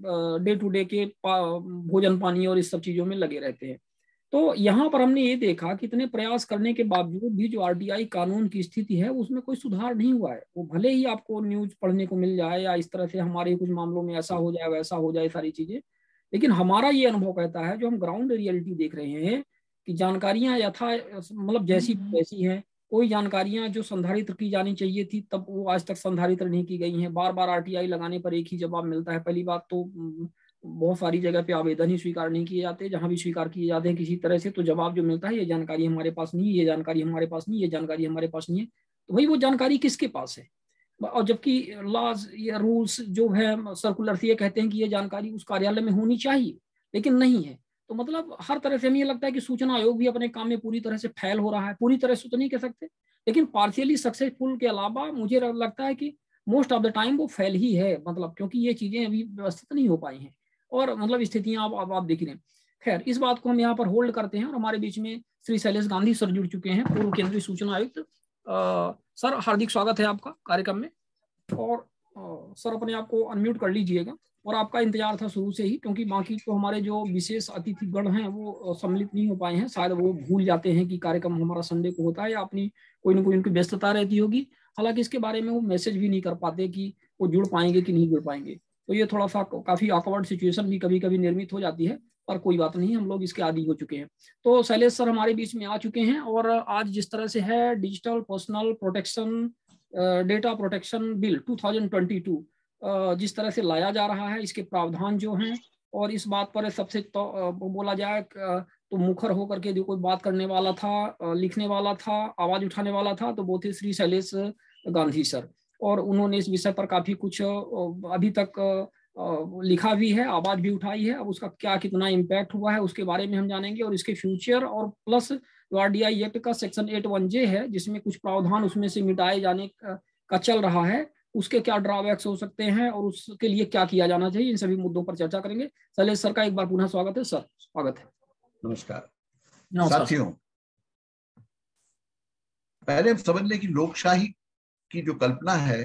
डे टू डे के भोजन पानी और इस सब चीजों में लगे रहते हैं। तो यहाँ पर हमने ये देखा कि इतने प्रयास करने के बावजूद भी जो आरटीआई कानून की स्थिति है उसमें कोई सुधार नहीं हुआ है। वो भले ही आपको न्यूज पढ़ने को मिल जाए या इस तरह से हमारे कुछ मामलों में ऐसा हो जाए वैसा हो जाए सारी चीजें, लेकिन हमारा ये अनुभव कहता है, जो हम ग्राउंड रियलिटी देख रहे हैं, कि जानकारियां यथा मतलब जैसी वैसी हैं। कोई जानकारियां जो संधारित्र की जानी चाहिए थी तब वो आज तक संधारित्र नहीं की गई हैं। बार बार आरटीआई लगाने पर एक ही जवाब मिलता है। पहली बात तो बहुत सारी जगह पे आवेदन ही स्वीकार नहीं किए जाते, जहां भी स्वीकार किए जाते हैं किसी तरह से तो जवाब जो मिलता है, ये जानकारी हमारे पास नहीं, ये जानकारी हमारे पास नहीं, ये जानकारी हमारे पास नहीं है। तो भाई वो जानकारी किसके पास है? और जबकि लॉज या रूल्स जो है सर्कुलर से ये कहते हैं कि ये जानकारी उस कार्यालय में होनी चाहिए, लेकिन नहीं है। तो मतलब हर तरह से हमें ये लगता है कि सूचना आयोग भी अपने काम में पूरी तरह से फेल हो रहा है। पूरी तरह से तो नहीं कह सकते, लेकिन पार्शियली सक्सेसफुल के अलावा मुझे लगता है कि मोस्ट ऑफ द टाइम वो फेल ही है, मतलब क्योंकि ये चीजें अभी व्यवस्थित नहीं हो पाई हैं और मतलब स्थितियां आप देख रहे हैं। खैर, इस बात को हम यहाँ पर होल्ड करते हैं और हमारे बीच में श्री शैलेश गांधी सर जुड़ चुके हैं, पूर्व केंद्रीय सूचना आयुक्त। सर, हार्दिक स्वागत है आपका कार्यक्रम में। और सर अपने आप को अनम्यूट कर लीजिएगा। और आपका इंतजार था शुरू से ही, क्योंकि बाकी तो हमारे जो विशेष अतिथिगण हैं वो सम्मिलित नहीं हो पाए हैं। शायद वो भूल जाते हैं कि कार्यक्रम हमारा संडे को होता है या अपनी कोई ना कोई उनकी व्यस्तता रहती होगी। हालांकि इसके बारे में वो मैसेज भी नहीं कर पाते कि वो जुड़ पाएंगे कि नहीं जुड़ पाएंगे। तो ये थोड़ा सा काफी ऑकवर्ड सिचुएशन भी कभी कभी निर्मित हो जाती है, पर कोई बात नहीं, हम लोग इसके आदी हो चुके हैं। तो शैलेश सर हमारे बीच में आ चुके हैं और आज जिस तरह से है digital personal protection data protection bill 2022 जिस तरह से लाया जा रहा है, इसके प्रावधान जो हैं, और इस बात पर सबसे तो बोला जाए तो मुखर होकर के जो कोई बात करने वाला था, लिखने वाला था, आवाज उठाने वाला था, तो वो थे श्री शैलेश गांधी सर। और उन्होंने इस विषय पर काफी कुछ अभी तक लिखा भी है, आवाज भी उठाई है। अब उसका क्या कितना इम्पैक्ट हुआ है उसके बारे में हम जानेंगे, और इसके फ्यूचर और प्लस आरटीआई एक्ट का सेक्शन 81J है जिसमें कुछ प्रावधान उसमें से मिटाए जाने का चल रहा है, उसके क्या ड्रॉबैक्स हो सकते हैं और उसके लिए क्या किया जाना चाहिए, इन सभी मुद्दों पर चर्चा करेंगे। शैलेश सर का एक बार पुनः स्वागत है। सर स्वागत है। नमस्कार साथियों, पहले हम समझ लें कि लोकशाही की जो कल्पना है